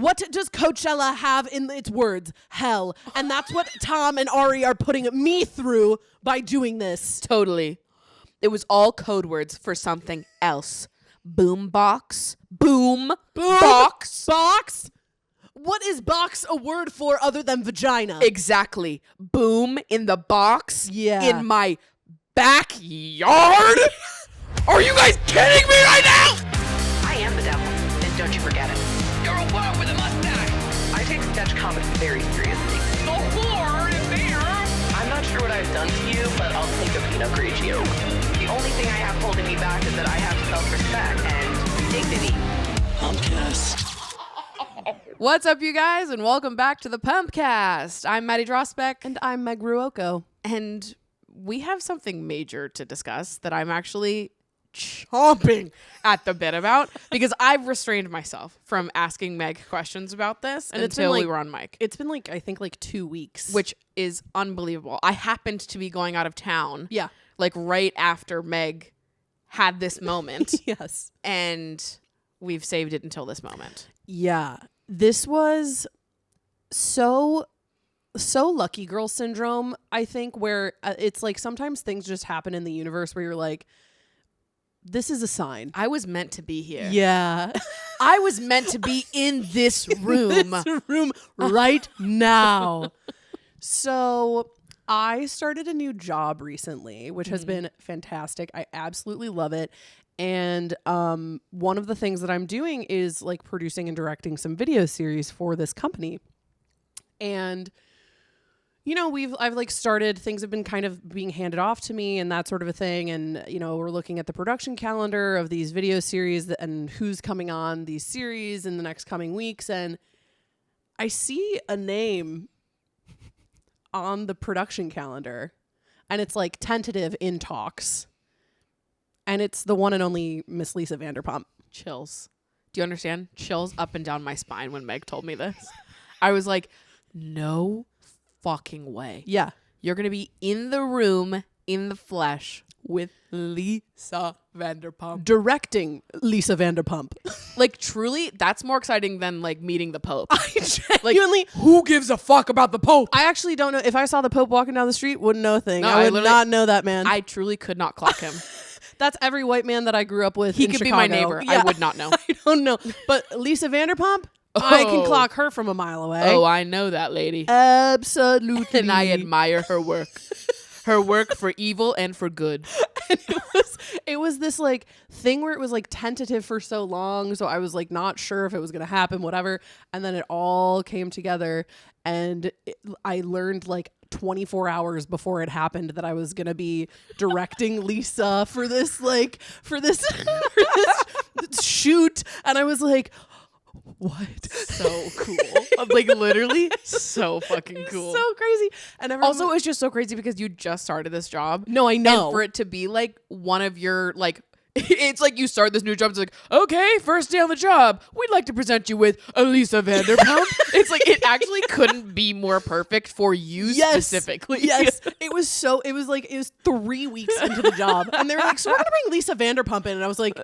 What does Coachella have in its words? Hell. And that's what Tom and Ari are putting me through by doing this. Totally. It was all code words for something else. Boom box. Boom. Box. Box? What is box a word for other than vagina? Exactly. Boom in the box. Yeah. In my backyard? Are you guys kidding me right now? I am the devil, and don't you forget it. You're a what with a mustache? I take sketch comedy very seriously. The whore is there. I'm not sure what I've done to you, but I'll take a Pinot Grigio. The only thing I have holding me back is that I have self-respect and dignity. Pumpcast. What's up, you guys, and welcome back to the pumpcast. I'm Maddie Drosbeck. And I'm Meg Ruocco. And we have something major to discuss that I'm actually chomping at the bit about because I've restrained myself from asking Meg questions about this And until we were on mic. It's been I think 2 weeks. Which is unbelievable. I happened to be going out of town. Yeah. Right after Meg had this moment. Yes. And we've saved it until this moment. Yeah. This was so lucky girl syndrome, I think, where it's sometimes things just happen in the universe where you're like, this is a sign. I was meant to be here. Yeah. I was meant to be in this room. This room right now. So I started a new job recently, which has been fantastic. I absolutely love it. And one of the things that I'm doing is producing and directing some video series for this company. And I've started, things have been kind of being handed off to me and that sort of a thing. And, we're looking at the production calendar of these video series and who's coming on these series in the next coming weeks. And I see a name on the production calendar and it's tentative in talks. And it's the one and only Miss Lisa Vanderpump. Chills. Do you understand? Chills up and down my spine when Meg told me this. I was like, no fucking way. Yeah. You're going to be in the room, in the flesh, with Lisa Vanderpump. Directing Lisa Vanderpump. Truly, that's more exciting than, meeting the Pope. I genuinely... who gives a fuck about the Pope? I actually don't know. If I saw the Pope walking down the street, wouldn't know a thing. No, I would not know that man. I truly could not clock him. That's every white man that I grew up with He in could Chicago. be my neighbor. Yeah. I would not know. I don't know. But Lisa Vanderpump, I can clock her from a mile away. Oh, I know that lady. Absolutely. And I admire her work. Her work for evil and for good. And it was this thing where it was tentative for so long, so I was not sure if it was gonna happen, whatever, and then it all came together, and I learned 24 hours before it happened that I was gonna be directing Lisa for this for this shoot, and I was like, what? So cool. Literally so fucking cool. So crazy. And also, it's just so crazy because you just started this job. No, I know. And for it to be one of your it's you start this new job. It's okay, first day on the job, we'd like to present you with Lisa Vanderpump. It's it actually couldn't be more perfect for you specifically. Yes. It was 3 weeks into the job. And they were so we're going to bring Lisa Vanderpump in. And I was like,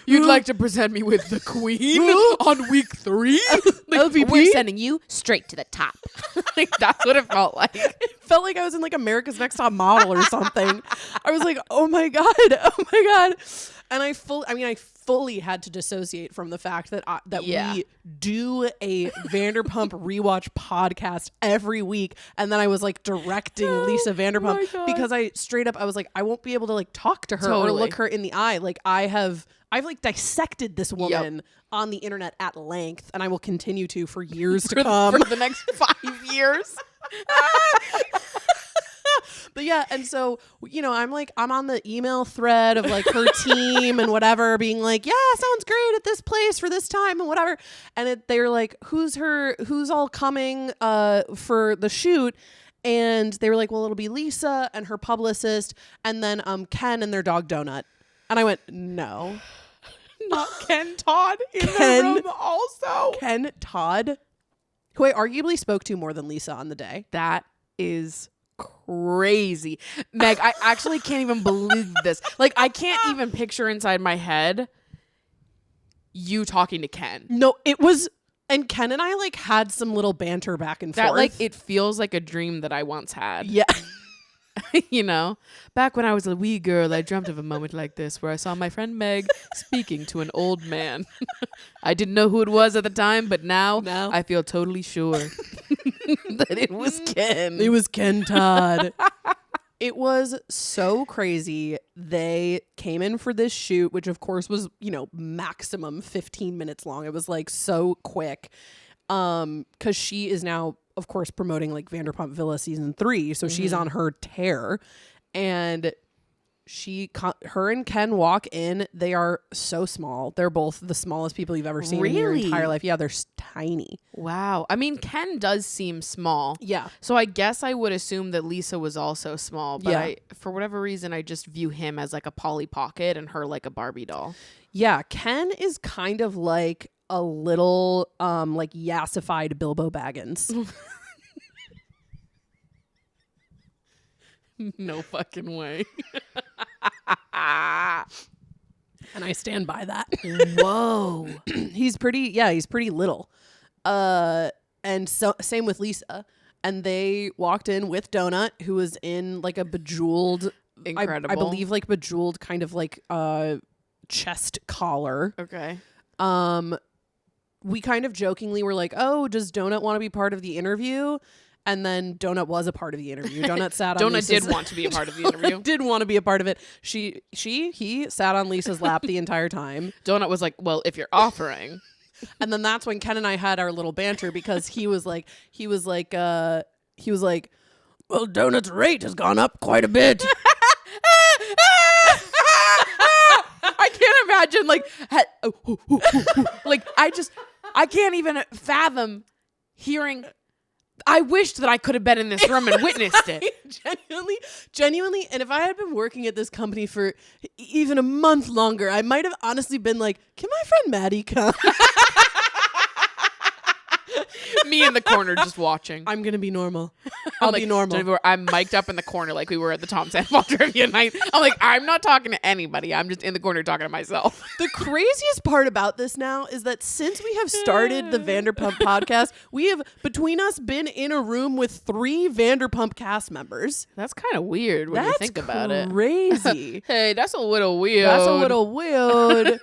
you'd like to present me with the Queen on week 3? LVP? We're sending you straight to the top. That's what it felt like. It felt like I was in America's Next Top Model or something. I was like, oh my God. And I fully had to dissociate from the fact that we do a Vanderpump rewatch podcast every week. And then I was directing Lisa Vanderpump because I was like, I won't be able to talk to her or look her in the eye. I've dissected this woman on the internet at length, and I will continue to for years to come. For the next 5 years. But yeah, and so, I'm on the email thread of her team and whatever, being yeah, sounds great at this place for this time and whatever. And they're who's all coming for the shoot? And they were well, it'll be Lisa and her publicist, and then Ken and their dog Donut. And I went, no. Not Ken Todd in the room also. Ken Todd, who I arguably spoke to more than Lisa on the day. That is crazy. Meg, I actually can't even believe this. I can't even picture inside my head you talking to Ken. No, it was, and Ken and I like had some little banter back and That forth. like it feels like a dream that I once had. Yeah. You know, back when I was a wee girl, I dreamt of a moment like this where I saw my friend Meg speaking to an old man. I didn't know who it was at the time, but now I feel totally sure that it was Ken. It was Ken Todd. It was so crazy. They came in for this shoot, which of course was, you know, maximum 15 minutes long. It was like so quick. 'Cause she is now, of course, promoting like Vanderpump Villa season 3. So she's on her tear, and her and Ken walk in. They are so small. They're both the smallest people you've ever seen in your entire life. Yeah. They're tiny. Wow. I mean, Ken does seem small. Yeah. So I guess I would assume that Lisa was also small, but Yeah. for whatever reason, I just view him as like a Polly Pocket and her like a Barbie doll. Yeah. Ken is kind of like a little like yassified Bilbo Baggins. No fucking way. And I stand by that. Whoa. He's pretty little. And so same with Lisa. And they walked in with Donut, who was in like a bejeweled, Incredible. I believe like bejeweled kind of like chest collar. Okay. We kind of jokingly were like, oh, does Donut want to be part of the interview? And then Donut was a part of the interview. Donut sat on Donut did want to be a part of the interview. Did want to be a part of it. He sat on Lisa's lap the entire time. Donut was like, well, if you're offering. And then that's when Ken and I had our little banter, because he was like, well, Donut's rate has gone up quite a bit. I can't imagine like I can't even fathom hearing. I wished that I could have been in this room and witnessed it. Genuinely. And if I had been working at this company for even a month longer, I might have honestly been like, can my friend Maddie come? Me in the corner just watching. I'm going to be normal. I'll be normal. I'm mic'd up in the corner like we were at the Tom Sandoval trivia night. I'm like, I'm not talking to anybody. I'm just in the corner talking to myself. The craziest part about this now is that since we have started the Vanderpump podcast, we have, between us, been in a room with 3 Vanderpump cast members. That's kind of weird when you think about it. Crazy. Hey, that's a little weird. That's a little weird.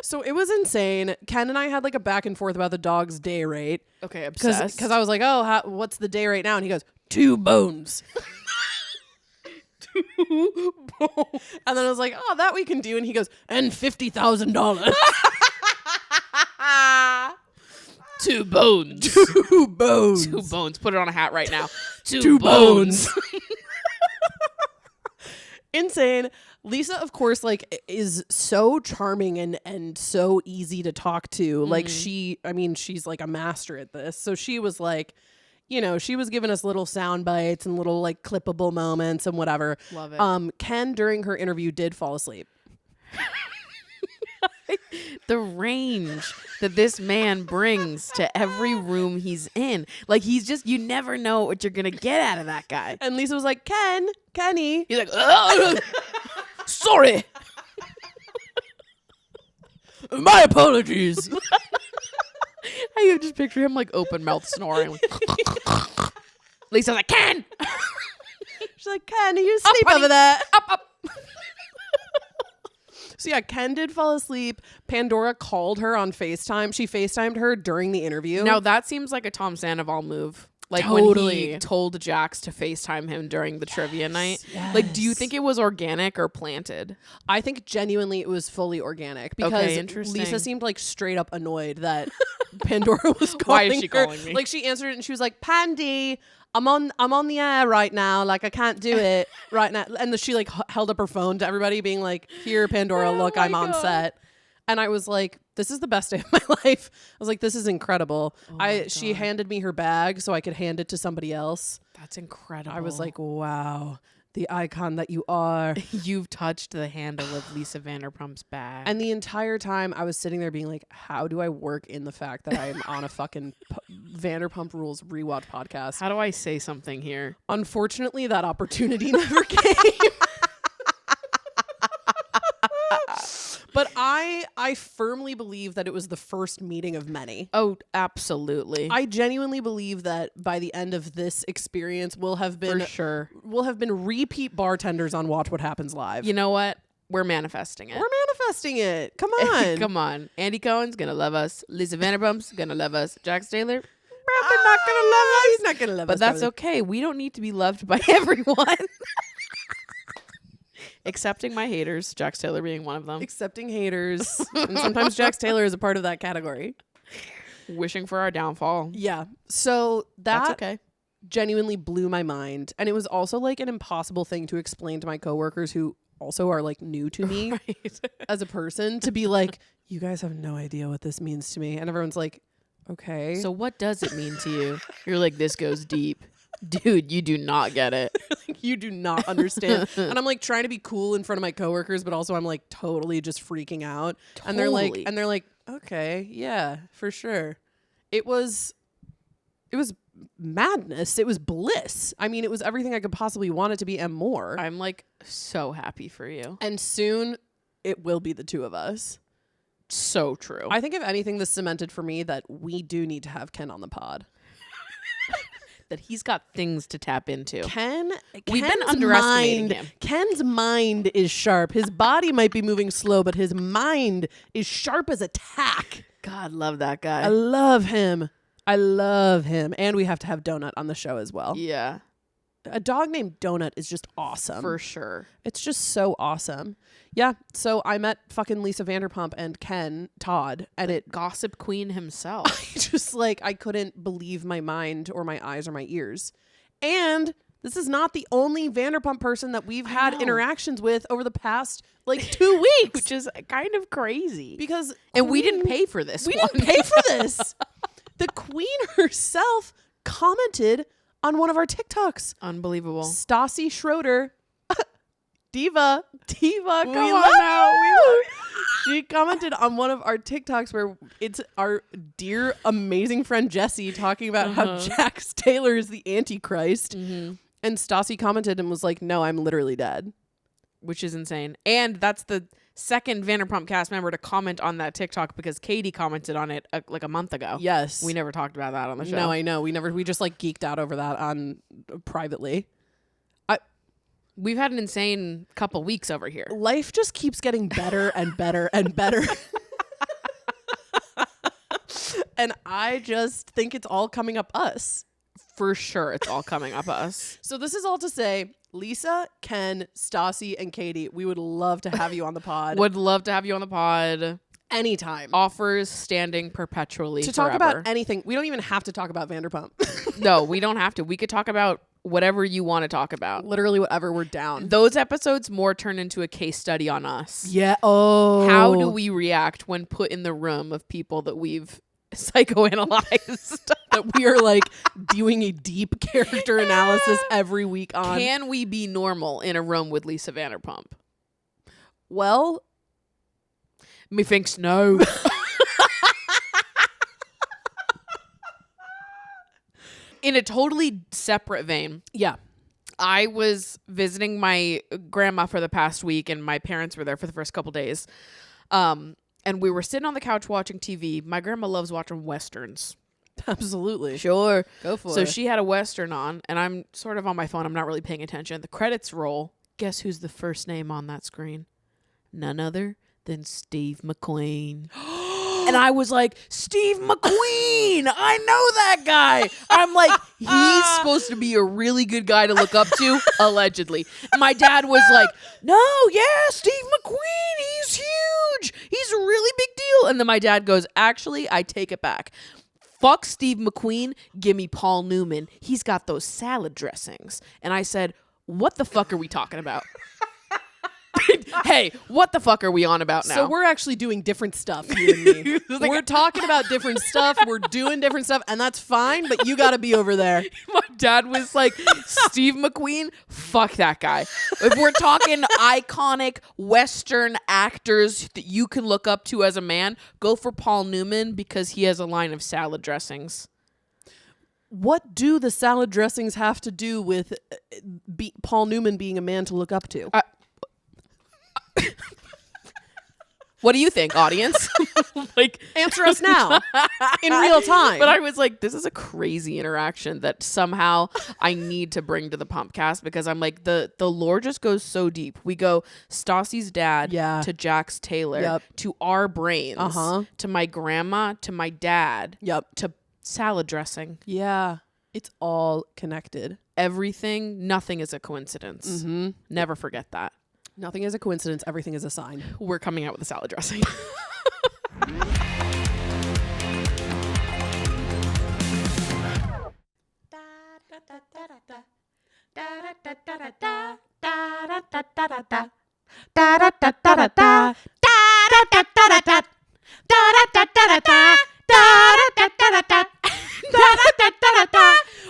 So it was insane. Ken and I had like a back and forth about the dog's day rate. Okay, obsessed. Because I was like, oh, what's the day rate now? And he goes, 2 bones. 2 bones. And then I was like, oh, that we can do. And he goes, and $50,000. 2 bones. 2 bones. 2 bones. Put it on a hat right now. 2 bones. Insane. Lisa, of course, like is so charming and so easy to talk to. Like she's like a master at this. So she was like, you know, she was giving us little sound bites and little like clippable moments and whatever. Love it. Ken during her interview did fall asleep. The range that this man brings to every room he's in. Like he's just, you never know what you're going to get out of that guy. And Lisa was like, Kenny. He's like, sorry. My apologies. I just picture him like open mouth snoring. Lisa's like, Ken. She's like, Ken, are you asleep over there? Up. So yeah, Ken did fall asleep. Pandora called her on FaceTime. She FaceTimed her during the interview. Now that seems like a Tom Sandoval move. Like Totally. when he told Jax to FaceTime him during the trivia night. Like, do you think it was organic or planted? I think genuinely it was fully organic, because Okay, interesting. Lisa seemed like straight up annoyed that Pandora was calling Why is she her. calling me? Like she answered it and she was like, Pandy, I'm on the air right now. Like I can't do it right now. And she like held up her phone to everybody being like, here, Pandora, look, I'm on set. And I was like, this is the best day of my life. I was like, this is incredible. She handed me her bag so I could hand it to somebody else. That's incredible. I was like, wow, the icon that you are. You've touched the handle of Lisa Vanderpump's bag. And the entire time I was sitting there being like, how do I work in the fact that I'm on a fucking Vanderpump Rules rewatch podcast? How do I say something here? Unfortunately, that opportunity never came. But I firmly believe that it was the first meeting of many. Oh, absolutely. I genuinely believe that by the end of this experience, we'll have been For sure. we'll have been repeat bartenders on Watch What Happens Live. You know what? We're manifesting it. We're manifesting it. Come on. Come on. Andy Cohen's gonna love us. Lisa Vanderpump's gonna love us. Jax Taylor probably not gonna love us. He's not gonna love us. But that's probably. okay. We don't need to be loved by everyone. Accepting my haters, Jax Taylor being one of them. Accepting haters. And sometimes Jax Taylor is a part of that category. Wishing for our downfall. Yeah. So That's that okay. genuinely blew my mind. And it was also like an impossible thing to explain to my coworkers who also are like new to me as a person, to be like, you guys have no idea what this means to me. And everyone's like, okay. So what does it mean to you? You're like, this goes deep. Dude, you do not get it. You do not understand. And I'm like trying to be cool in front of my coworkers, but also I'm like totally just freaking out. And they're like, okay, yeah, for sure. It was madness. It was bliss. I mean, it was everything I could possibly want it to be and more. I'm like so happy for you. And soon it will be the two of us. So true. I think if anything, this cemented for me that we do need to have Ken on the pod. That he's got things to tap into. We've been underestimating him. Ken's mind is sharp. His body might be moving slow, but his mind is sharp as a tack. God, love that guy. I love him. And we have to have Donut on the show as well. Yeah, A dog named Donut is just awesome. for sure. It's just so awesome. Yeah. So I met fucking Lisa Vanderpump and Ken Todd, and it Gossip queen himself. just like, I couldn't believe my mind or my eyes or my ears. And this is not the only Vanderpump person that we've had know. interactions with over the past like 2 weeks. Which is kind of crazy. Because And we didn't Queen- pay for this. We one. didn't pay for this. The Queen herself commented on one of our TikToks. Unbelievable. Stassi Schroeder, Diva, Come we on love now. you. She commented on one of our TikToks where it's our dear, amazing friend Jessie talking about how Jax Taylor is the Antichrist. Mm-hmm. And Stassi commented and was like, no, I'm literally dead. Which is insane. And that's the second Vanderpump cast member to comment on that TikTok, because Katie commented on it like a month ago. Yes. We never talked about that on the show. No, I know. We just like geeked out over that on privately. We've had an insane couple weeks over here. Life just keeps getting better and better and better. And I just think it's all coming up us. For sure, it's all coming up us. So this is all to say, Lisa, Ken, Stassi, and Katie, we would love to have you on the pod. Would love to have you on the pod. Anytime. Offers standing perpetually To forever. talk about anything. We don't even have to talk about Vanderpump. No, we don't have to. We could talk about whatever you want to talk about. Literally whatever, we're down. Those episodes more turn into a case study on us. Yeah. Oh. How do we react when put in the room of people that we've psychoanalyzed? That we are like doing a deep character analysis every week on. Can we be normal in a room with Lisa Vanderpump? Well, Methinks no. In a totally separate vein, yeah. I was visiting my grandma for the past week, and my parents were there for the first couple days. And we were sitting on the couch watching TV. My grandma loves watching Westerns. Absolutely. Sure. Go for So it. she had a Western on, and I'm sort of on my phone. I'm not really paying attention. The credits roll. Guess who's the first name on that screen? None other than Steve McQueen. And I was like, Steve McQueen! I know that guy! I'm like, he's supposed to be a really good guy to look up to, allegedly. And my dad was like, no, yeah, Steve McQueen, he's huge! He's a really big deal. And then my dad goes, actually, I take it back. Fuck Steve McQueen, give me Paul Newman. He's got those salad dressings. And I said, what the fuck are we talking about? Hey, what the fuck are we on about now? So we're actually doing different stuff, you and me. We're talking about different stuff. We're doing different stuff, and that's fine, but you got to be over there. My dad was like, Steve McQueen, fuck that guy. If we're talking iconic Western actors that you can look up to as a man, go for Paul Newman, because he has a line of salad dressings. What do the salad dressings have to do with Paul Newman being a man to look up to? What do you think, audience? Like, Answer us now in real time. But I was like, this is a crazy interaction that somehow I need to bring to the pumpcast, because I'm like, the lore just goes so deep. We go Stassi's dad to Jax Taylor to our brains to my grandma to my dad to salad dressing. Yeah. It's all connected. Everything, nothing is a coincidence. Never forget that. Nothing is a coincidence. Everything is a sign. We're coming out with a salad dressing.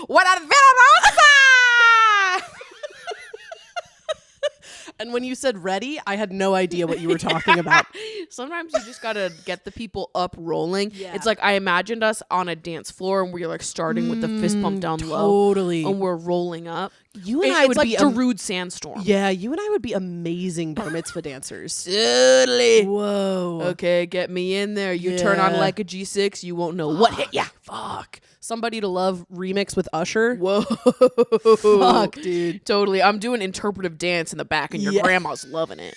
What a Villarosa! And when you said ready, I had no idea what you were talking about. Sometimes you just gotta get the people up rolling. Yeah. It's like I imagined us on a dance floor and we're like starting with the fist pump down low. Totally. And we're rolling up. You and I would like be Darude Sandstorm. Yeah, you and I would be amazing bar mitzvah dancers. Totally. Whoa. Okay, get me in there. You turn on like a G6, you won't know what hit ya. Fuck. Somebody to Love remix with Usher. Whoa. Fuck, dude. Totally. I'm doing interpretive dance in the back and your grandma's loving it.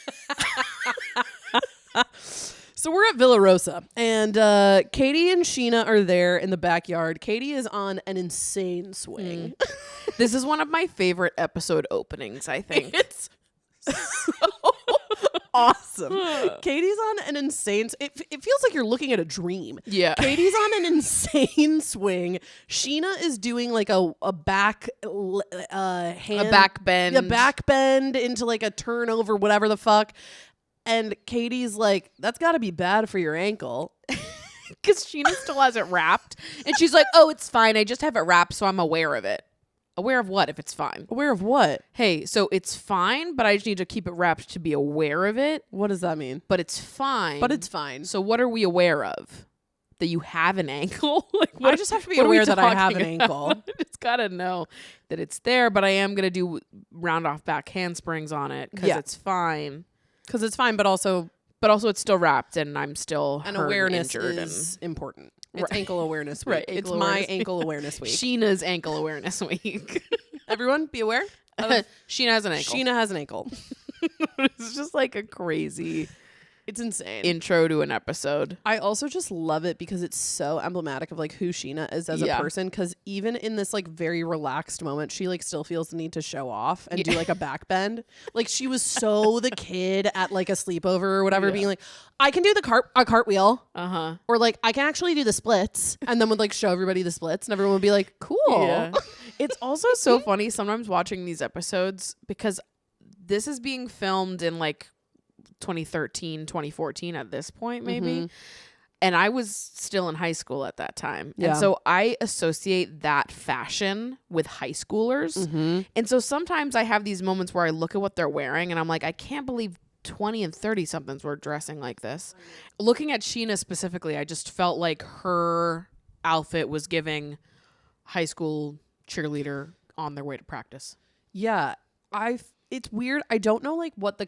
So we're at Villa Rosa, and Katie and Scheana are there in the backyard. Katie is on an insane swing. This is one of my favorite episode openings, I think. It's so awesome. Katie's on an insane... It feels like you're looking at a dream. Yeah. Katie's on an insane swing. Scheana is doing like a back hand... A back bend. A back bend into like a turnover, whatever the fuck. And Katie's like, that's got to be bad for your ankle. Because Scheana still has it wrapped. And she's like, oh, it's fine. I just have it wrapped, so I'm aware of it. Aware of what if it's fine? Aware of what? Hey, so it's fine, but I just need to keep it wrapped to be aware of it. What does that mean? But it's fine. But it's fine. So what are we aware of? That you have an ankle? Like, I just have to be aware that I have an ankle. I just gotta know that it's there, but I am gonna do round off back handsprings on it because it's fine. Because it's fine, but also it's still wrapped, and I'm still and hurt awareness and injured is important. It's Right. ankle awareness week. Right, It's ankle my awareness week. ankle awareness week. Sheena's ankle awareness week. Everyone, be aware. Sheena has an ankle. Scheana has an ankle. It's just like a crazy It's insane. intro to an episode. I also just love it because it's so emblematic of like who Scheana is as a person. Because even in this like very relaxed moment, she like still feels the need to show off and do like a back bend. Like she was so the kid at like a sleepover or whatever, being like, I can do a cartwheel, or like I can actually do the splits, and then would like show everybody the splits, and everyone would be like, cool. Yeah. It's also so funny sometimes watching these episodes because this is being filmed in like 2013, 2014 at this point, maybe. And I was still in high school at that time. Yeah. And so I associate that fashion with high schoolers. And so sometimes I have these moments where I look at what they're wearing and I'm like, I can't believe 20 and 30 somethings were dressing like this. Looking at Scheana specifically, I just felt like her outfit was giving high school cheerleader on their way to practice. Yeah, it's weird. I don't know like what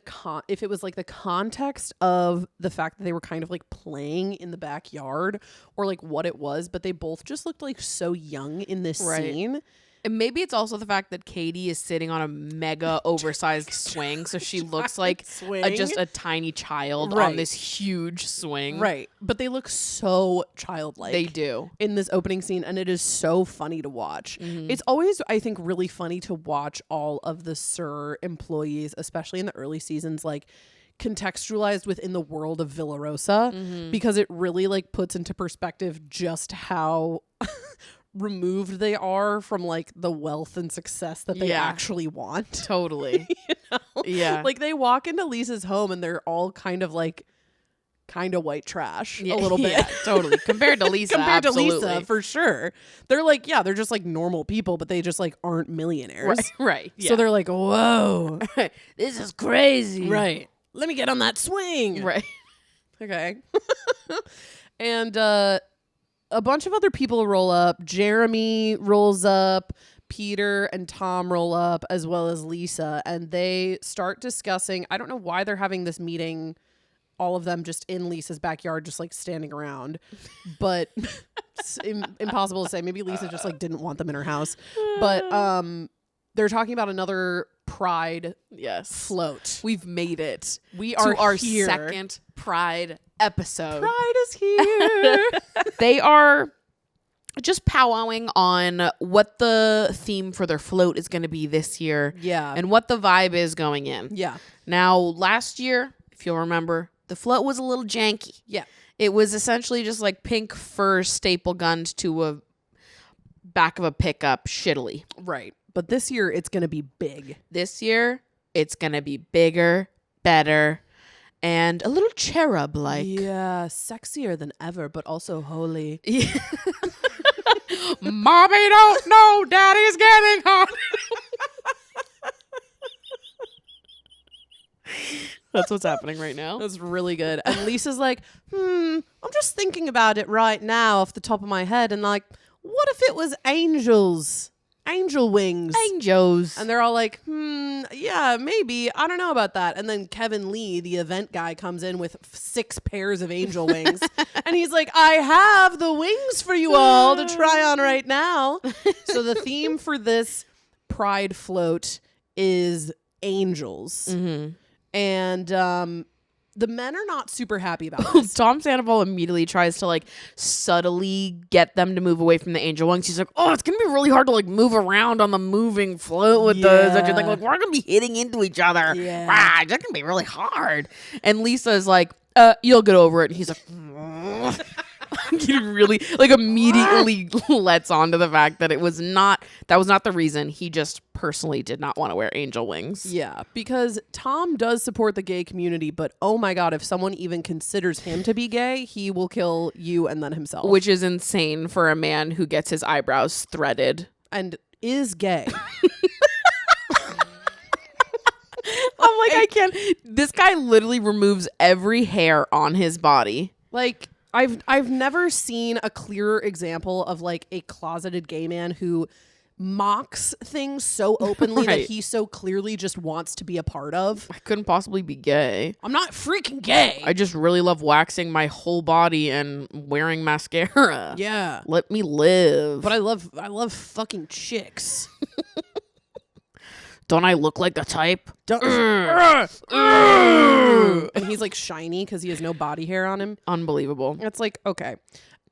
if it was like the context of the fact that they were kind of like playing in the backyard or like what it was, but they both just looked like so young in this scene. And maybe it's also the fact that Katie is sitting on a mega oversized swing, so she looks like just a tiny child on this huge swing. Right. But they look so childlike. They do. In this opening scene, and it is so funny to watch. It's always, I think, really funny to watch all of the SUR employees, especially in the early seasons, like contextualized within the world of Villa Rosa, because it really like puts into perspective just how removed they are from like the wealth and success that they actually want. Totally. You know? Yeah. Like they walk into Lisa's home and they're all kind of white trash a little bit. Yeah, totally. Compared to Lisa. To Lisa, for sure. They're like, they're just like normal people, but they just like aren't millionaires. Right. Yeah. So they're like, whoa. This is crazy. Right. Let me get on that swing. Right. Okay. And a bunch of other people roll up. Jeremy rolls up. Peter and Tom roll up, as well as Lisa. And they start discussing, I don't know why they're having this meeting all of them just in Lisa's backyard, just like standing around. But it's impossible to say. Maybe Lisa just like didn't want them in her house. But they're talking about another Pride float. We've made it. We to are our here. second Pride episode. Pride is here. They are just powwowing on what the theme for their float is going to be this year. Yeah. And what the vibe is going in. Yeah. Now, last year, if you'll remember, the float was a little janky. Yeah. It was essentially just like pink fur staple gunned to a back of a pickup shittily. Right. But this year, it's going to be big. This year, it's going to be bigger, better, and a little cherub-like. Yeah. Sexier than ever, but also holy. Mommy don't know daddy's getting hot. That's what's happening right now. That's really good. And Lisa's like, I'm just thinking about it right now off the top of my head. And like, what if it was angels? Angel wings. Angels. And they're all like, yeah, maybe. I don't know about that. And then Kevin Lee, the event guy, comes in with 6 pairs of angel wings. And he's like, I have the wings for you all to try on right now. So the theme for this Pride float is angels. Mm-hmm. And the men are not super happy about this. Tom Sandoval immediately tries to like subtly get them to move away from the angel wings. He's like, oh, it's going to be really hard to like move around on the moving float with those. Like, we're going to be hitting into each other. Yeah. Wow, that's going to be really hard. And Lisa is like, you'll get over it. And he's like, he really like immediately lets on to the fact that that was not the reason. He just personally did not want to wear angel wings. Yeah, because Tom does support the gay community, but oh my God, if someone even considers him to be gay, he will kill you and then himself. Which is insane for a man who gets his eyebrows threaded. And is gay. I'm like, I can't. This guy literally removes every hair on his body. Like, I've never seen a clearer example of like a closeted gay man who mocks things so openly that Right. he so clearly just wants to be a part of. I couldn't possibly be gay. I'm not freaking gay. I just really love waxing my whole body and wearing mascara. Yeah. Let me live. But I love fucking chicks. Don't I look like the type? Don't. And he's like shiny because he has no body hair on him. Unbelievable. It's like, okay.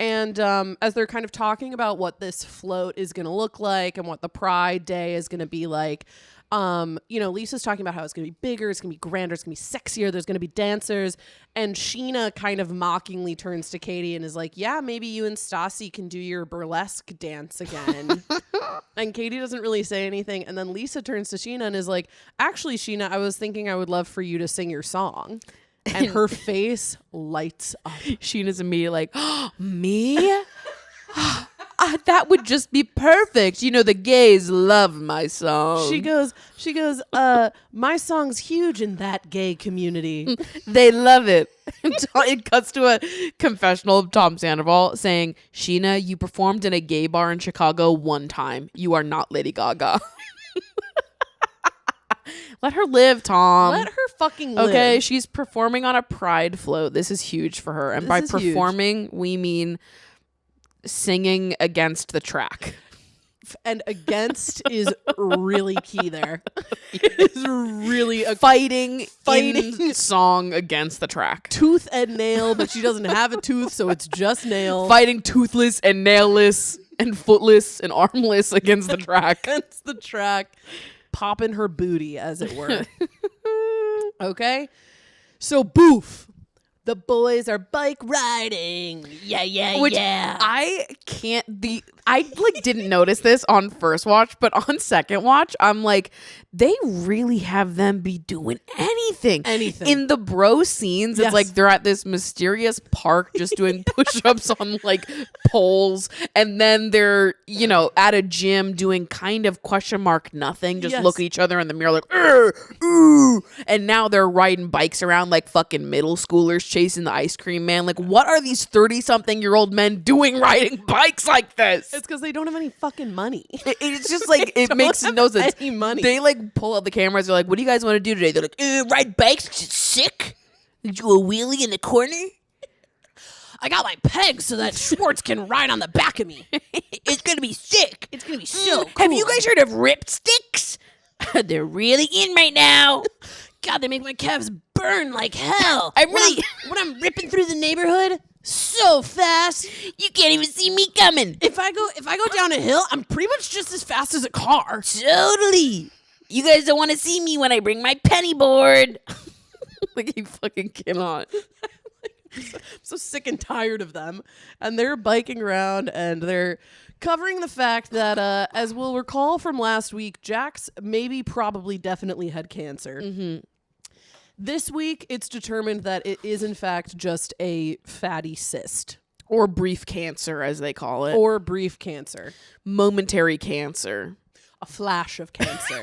And as they're kind of talking about what this float is going to look like and what the Pride Day is going to be like, Lisa's talking about how it's going to be bigger, it's going to be grander, it's going to be sexier, there's going to be dancers. And Scheana kind of mockingly turns to Katie and is like, yeah, maybe you and Stassi can do your burlesque dance again. And Katie doesn't really say anything. And then Lisa turns to Scheana and is like, actually, Scheana, I was thinking I would love for you to sing your song. And her face lights up. Sheena's immediately like, oh, me? That would just be perfect. You know, the gays love my song. She goes, my song's huge in that gay community. They love it. It cuts to a confessional of Tom Sandoval saying, Scheana, you performed in a gay bar in Chicago one time. You are not Lady Gaga. Let her live, Tom. Let her fucking live. Okay, she's performing on a Pride float. This is huge for her. And This by is huge. performing, we mean singing against the track. And against is really key there. It's really a Fighting Fighting. song against the track. tooth and nail, but she doesn't have a tooth, so it's just nail. Fighting toothless and nailless and footless and armless against the track. Against the track, popping her booty, as it were. Okay? So, boof. The boys are bike riding. Yeah, Which yeah. I can't I like didn't notice this on first watch, but on second watch, I'm like, they really have them be doing anything. Anything. In the bro scenes, Yes. it's like they're at this mysterious park just doing push-ups on like poles, and then they're, at a gym doing kind of question mark nothing, just Yes. look at each other in the mirror like, ooh. And now they're riding bikes around like fucking middle schoolers chasing the ice cream man. Like, what are these 30-something-year-old men doing riding bikes like this? It's because they don't have any fucking money. It's just like, it don't makes have no sense. any money. They like pull out the cameras. They're like, what do you guys want to do today? They're like, ride bikes? It's sick. Do a wheelie in the corner? I got my pegs so that Schwartz can ride on the back of me. It's gonna be sick. It's gonna be so cool. Have you guys heard of Rip Sticks? They're really in right now. God, they make my calves burn like hell. I'm really when I'm ripping through the neighborhood so fast. you can't even see me coming. If I go down a hill, I'm pretty much just as fast as a car. Totally. You guys don't want to see me when I bring my penny board. Like you fucking cannot. I'm so sick and tired of them. And they're biking around and they're covering the fact that, as we'll recall from last week, Jax probably definitely had cancer. Mm-hmm. This week, it's determined that it is, in fact, just a fatty cyst. Or brief cancer, as they call it. Or brief cancer. Momentary cancer. A flash of cancer.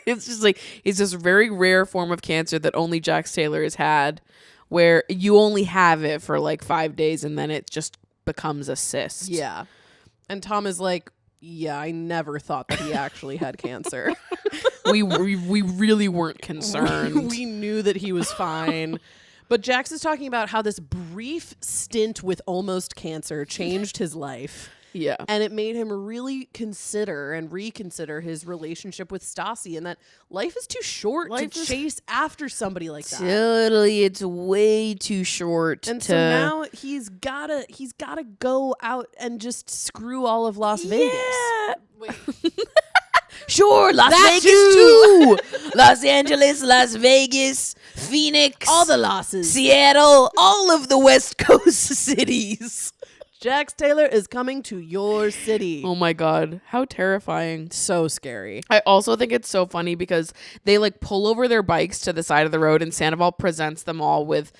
It's just like, it's this very rare form of cancer that only Jax Taylor has had, where you only have it for like 5 days and then it just becomes a cyst. Yeah. And Tom is like, yeah, I never thought that he actually had cancer. We really weren't concerned. We knew that he was fine. But Jax is talking about how this brief stint with almost cancer changed his life. Yeah. And it made him really consider and reconsider his relationship with Stassi, and that life is too short to chase after somebody like that. Totally. It's way too short. And so now he's gotta go out and just screw all of Las Vegas. Wait. Sure, Las That Vegas too. too. Los Angeles, Las Vegas, Phoenix, All the losses. Seattle, all of the West Coast cities. Jax Taylor is coming to your city. Oh my God. How terrifying. So scary. I also think it's so funny because they like pull over their bikes to the side of the road and Sandoval presents them all with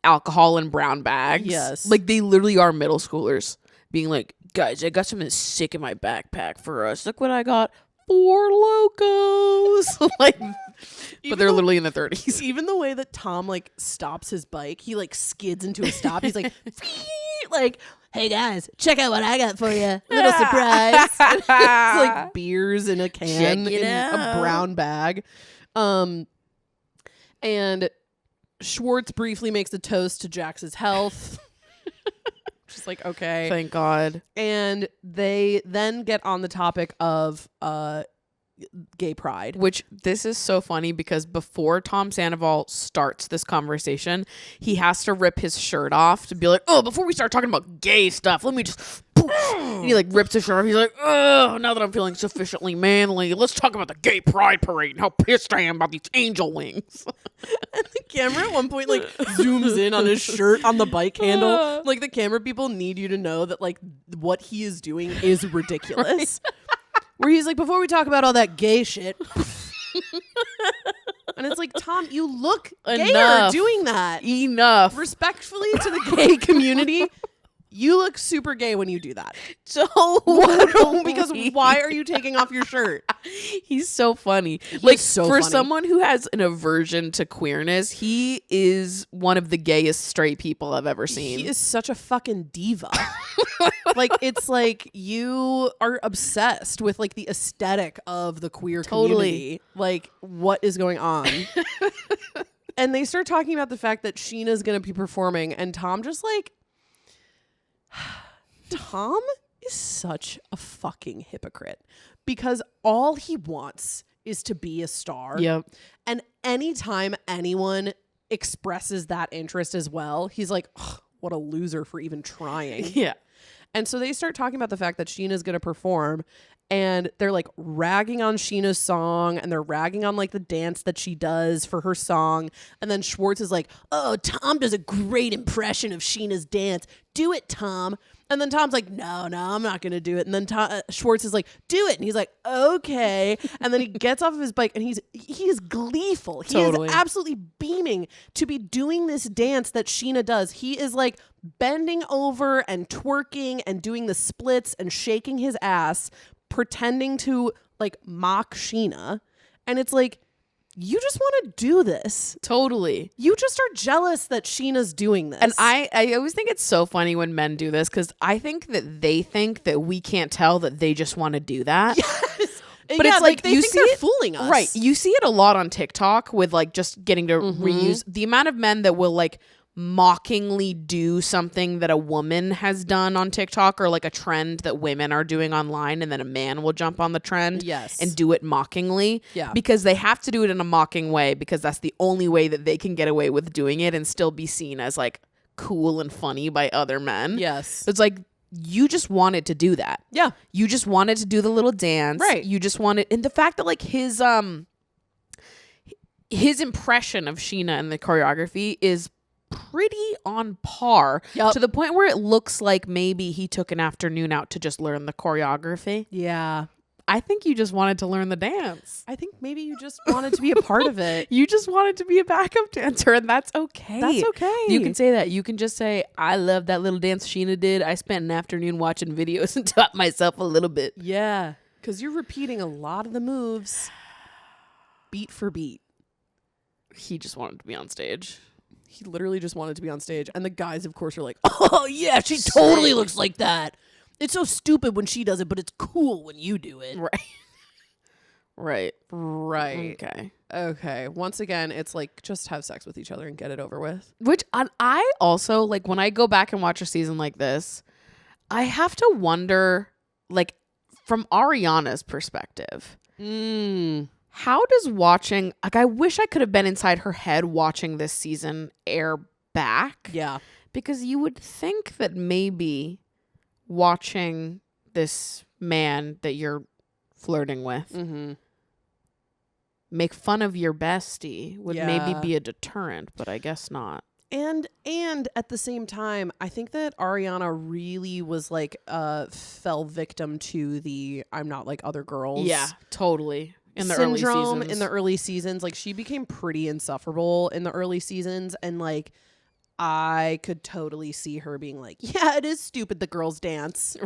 alcohol in brown bags. Yes. Like they literally are middle schoolers being like, guys, I got something sick in my backpack for us. Look what I got. 4 Locos. Like, but they're literally in the 30s. Even the way that Tom like stops his bike, he like skids into a stop. He's like, like, hey guys, check out what I got for you. Little surprise. It's like beers in a can Check it in a out. brown bag. And Schwartz briefly makes a toast to Jax's health. Just like, okay. Thank God. And they then get on the topic of gay pride. Which this is so funny because before Tom Sandoval starts this conversation, he has to rip his shirt off to be like, oh, before we start talking about gay stuff, let me just... And he like rips his shirt off. He's like, oh, now that I'm feeling sufficiently manly, let's talk about the gay pride parade and how pissed I am about these angel wings. And the camera at one point like zooms in on his shirt on the bike handle. Like the camera people need you to know that like what he is doing is ridiculous. Where he's like, before we talk about all that gay shit. And it's like, Tom, you look gayer Enough. doing that. Enough. Respectfully to the gay community, you look super gay when you do that. So Because why are you taking off your shirt? He's so funny. Like so for funny. someone who has an aversion to queerness, he is one of the gayest straight people I've ever seen. He is such a fucking diva. Like it's like you are obsessed with like the aesthetic of the queer community. Like what is going on? And they start talking about the fact that Scheana's going to be performing, and Tom just like Tom is such a fucking hypocrite because all he wants is to be a star. Yep. And anytime anyone expresses that interest as well, he's like, ugh, what a loser for even trying. Yeah. And so they start talking about the fact that Scheana's going to perform, and they're like ragging on Scheana's song, and they're ragging on like the dance that she does for her song. And then Schwartz is like, oh, Tom does a great impression of Scheana's dance. Do it, Tom. And then Tom's like, no, I'm not going to do it. And then Schwartz is like, do it. And he's like, okay. And then he gets off of his bike and he is gleeful. He Totally. is absolutely beaming to be doing this dance that Scheana does. He is like bending over and twerking and doing the splits and shaking his ass, pretending to like mock Scheana. And it's like, you just want to do this. Totally. You just are jealous that Sheena's doing this. And I always think it's so funny when men do this because I think that they think that we can't tell that they just want to do that. Yes. But yeah, it's like they you think see they're it, fooling us. right? You see it a lot on TikTok with like just getting to reuse the amount of men that will like mockingly do something that a woman has done on TikTok or like a trend that women are doing online, and then a man will jump on the trend Yes. and do it mockingly. Yeah. Because they have to do it in a mocking way because that's the only way that they can get away with doing it and still be seen as like cool and funny by other men. Yes. It's like you just wanted to do that. Yeah. You just wanted to do the little dance. Right. You just wanted, and the fact that like his impression of Scheana and the choreography is pretty on par to the point where it looks like maybe he took an afternoon out to just learn the choreography. Yeah. I think you just wanted to learn the dance. I think maybe you just wanted to be a part of it. You just wanted to be a backup dancer, and that's okay. That's okay. You can say that. You can just say, I love that little dance Scheana did. I spent an afternoon watching videos and taught myself a little bit. Yeah. Because you're repeating a lot of the moves beat for beat. He just wanted to be on stage. He literally just wanted to be on stage. And the guys, of course, are like, oh, yeah, she totally looks like that. It's so stupid when she does it, but it's cool when you do it. Right. Right. Okay. Okay. Once again, it's like just have sex with each other and get it over with. Which I also, like, when I go back and watch a season like this, I have to wonder, like, from Ariana's perspective, how does watching, like, I wish I could have been inside her head watching this season air back. Yeah. Because you would think that maybe watching this man that you're flirting with make fun of your bestie would maybe be a deterrent, but I guess not. And at the same time, I think that Ariana really was like fell victim to the I'm not like other girls. Yeah, totally. In the syndrome early seasons. in the early seasons. Like she became pretty insufferable in the early seasons, and like I could totally see her being like, yeah, it is stupid the girls dance.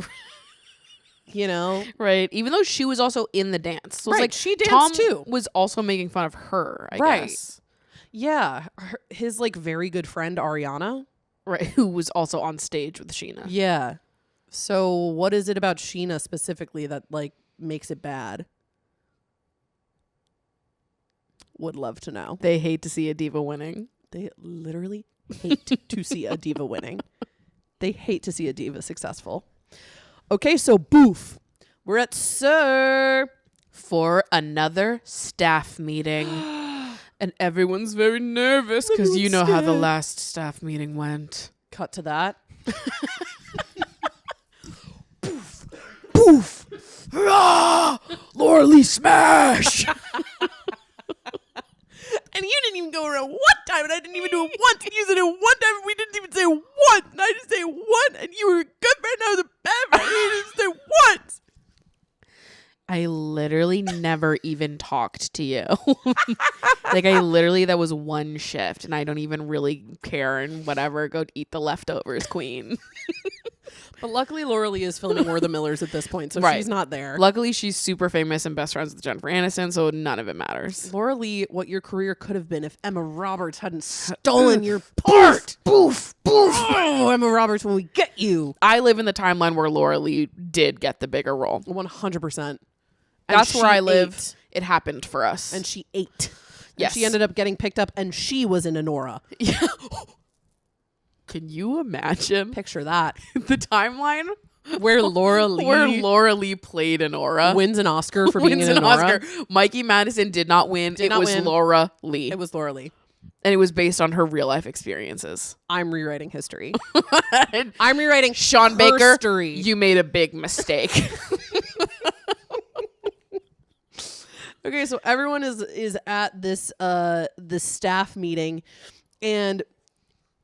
You know? Right. Even though she was also in the dance. So it's Right, like she danced Tom too. was also making fun of her, I Right. guess. Yeah. His like very good friend Ariana. Right. Who was also on stage with Scheana. Yeah. So what is it about Scheana specifically that like makes it bad? Would love to know. They hate to see a diva winning. They literally hate to see a diva winning. They hate to see a diva successful. Okay, so boof. We're at Sir For another staff meeting. And everyone's very nervous because you know how the last staff meeting went. Cut to that. Boof. Boof. Laura Lee smash! And you didn't even go around one time, and I didn't even do it once. And you said it one time, and we didn't even say one. And I just say one, and you were a good friend, and I was a bad friend, and you didn't say once. I literally never even talked to you. Like that was one shift, and I don't even really care, and whatever, go eat the leftovers, queen. But luckily, Laura Lee is filming We're the Millers at this point, so Right. she's not there. Luckily, she's super famous and best friends with Jennifer Aniston, so none of it matters. Laura Lee, what your career could have been if Emma Roberts hadn't stolen your part. Boof, boof. Oh, Emma Roberts, when we get you. I live in the timeline where Laura Lee did get the bigger role. 100%. That's where I live. Ate. It happened for us. And she ate. Yes. And she ended up getting picked up, and she was in Anora. Yeah. Can you imagine Picture that. the timeline Where Laura Lee played Anora? wins an Oscar for being Wins in an Anora. Oscar. Mikey Madison did not win. Did not was win. Laura Lee. It was Laura Lee. And it was based on her real life experiences. I'm rewriting history. I'm rewriting Sean Baker, herstory. you made a big mistake. Okay, so everyone is at this staff meeting, and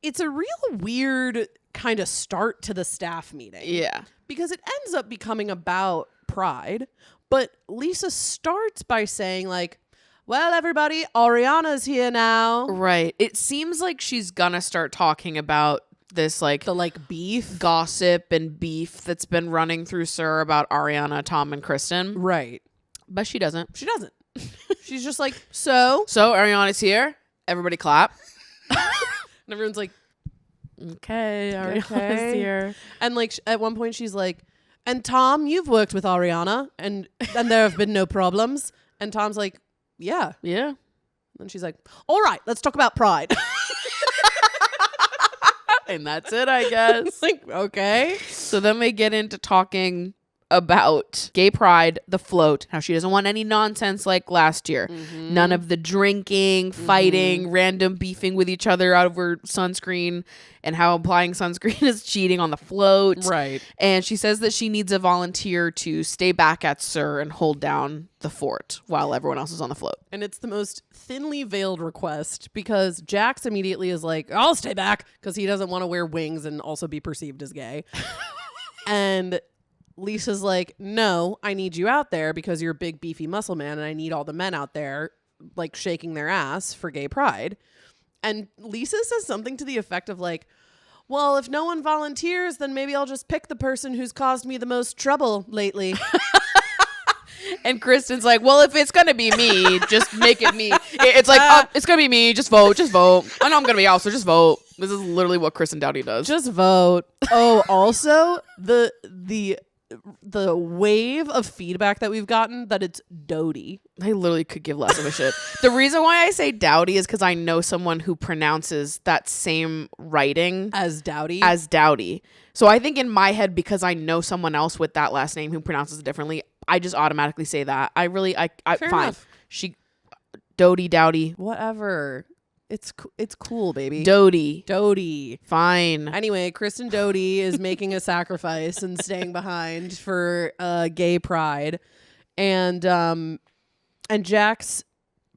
it's a real weird kind of start to the staff meeting. Yeah. Because it ends up becoming about pride, but Lisa starts by saying like, well, everybody, Ariana's here now. Right. It seems like she's gonna start talking about this like The like beef. gossip and beef that's been running through Sir about Ariana, Tom, and Kristen. Right. But she doesn't. She doesn't. She's just like, so? So Ariana's here. Everybody clap. And everyone's like, Okay, Ariana's Okay. here. and like at one point she's like, and Tom, you've worked with Ariana and there have been no problems. And Tom's like, yeah. Yeah. And she's like, all right, let's talk about pride. And that's it, I guess. Like, okay. So then we get into talking about gay pride, the float, how she doesn't want any nonsense like last year. None of the drinking, fighting, random beefing with each other out over sunscreen, and how applying sunscreen is cheating on the float. Right. And she says that she needs a volunteer to stay back at SUR and hold down the fort while everyone else is on the float. And it's the most thinly veiled request because Jax immediately is like, I'll stay back, because he doesn't want to wear wings and also be perceived as gay. And Lisa's like, no, I need you out there because you're a big beefy muscle man and I need all the men out there like shaking their ass for gay pride. And Lisa says something to the effect of like, well, if no one volunteers, then maybe I'll just pick the person who's caused me the most trouble lately. And Kristen's like, well, if it's going to be me, just make it me. It's like, oh, it's going to be me. Just vote. Just vote. I know I'm going to be out, so just vote. This is literally what Kristen Dowdy does. Just vote. Oh, also the wave of feedback that we've gotten that it's Dodie. I literally could give less of a shit. The reason why I say Dowdy is because I know someone who pronounces that same writing As Dowdy? as Dowdy. So I think in my head, because I know someone else with that last name who pronounces it differently, I just automatically say that. I Fair fine. enough. Dodie, Dowdy, Whatever. It's cool, baby. Dodie. Fine. Anyway, Kristen Doty is making a sacrifice and staying behind for gay pride. And Jax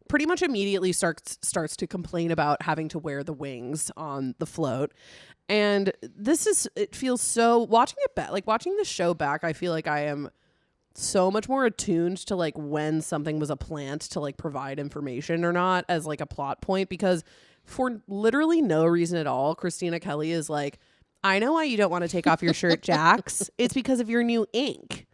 pretty much immediately starts to complain about having to wear the wings on the float. And it feels so, watching the show back, I feel like I am so much more attuned to like when something was a plant to like provide information or not as like a plot point, because for literally no reason at all, Christina Kelly is like, I know why you don't want to take off your shirt, Jax. It's because of your new ink.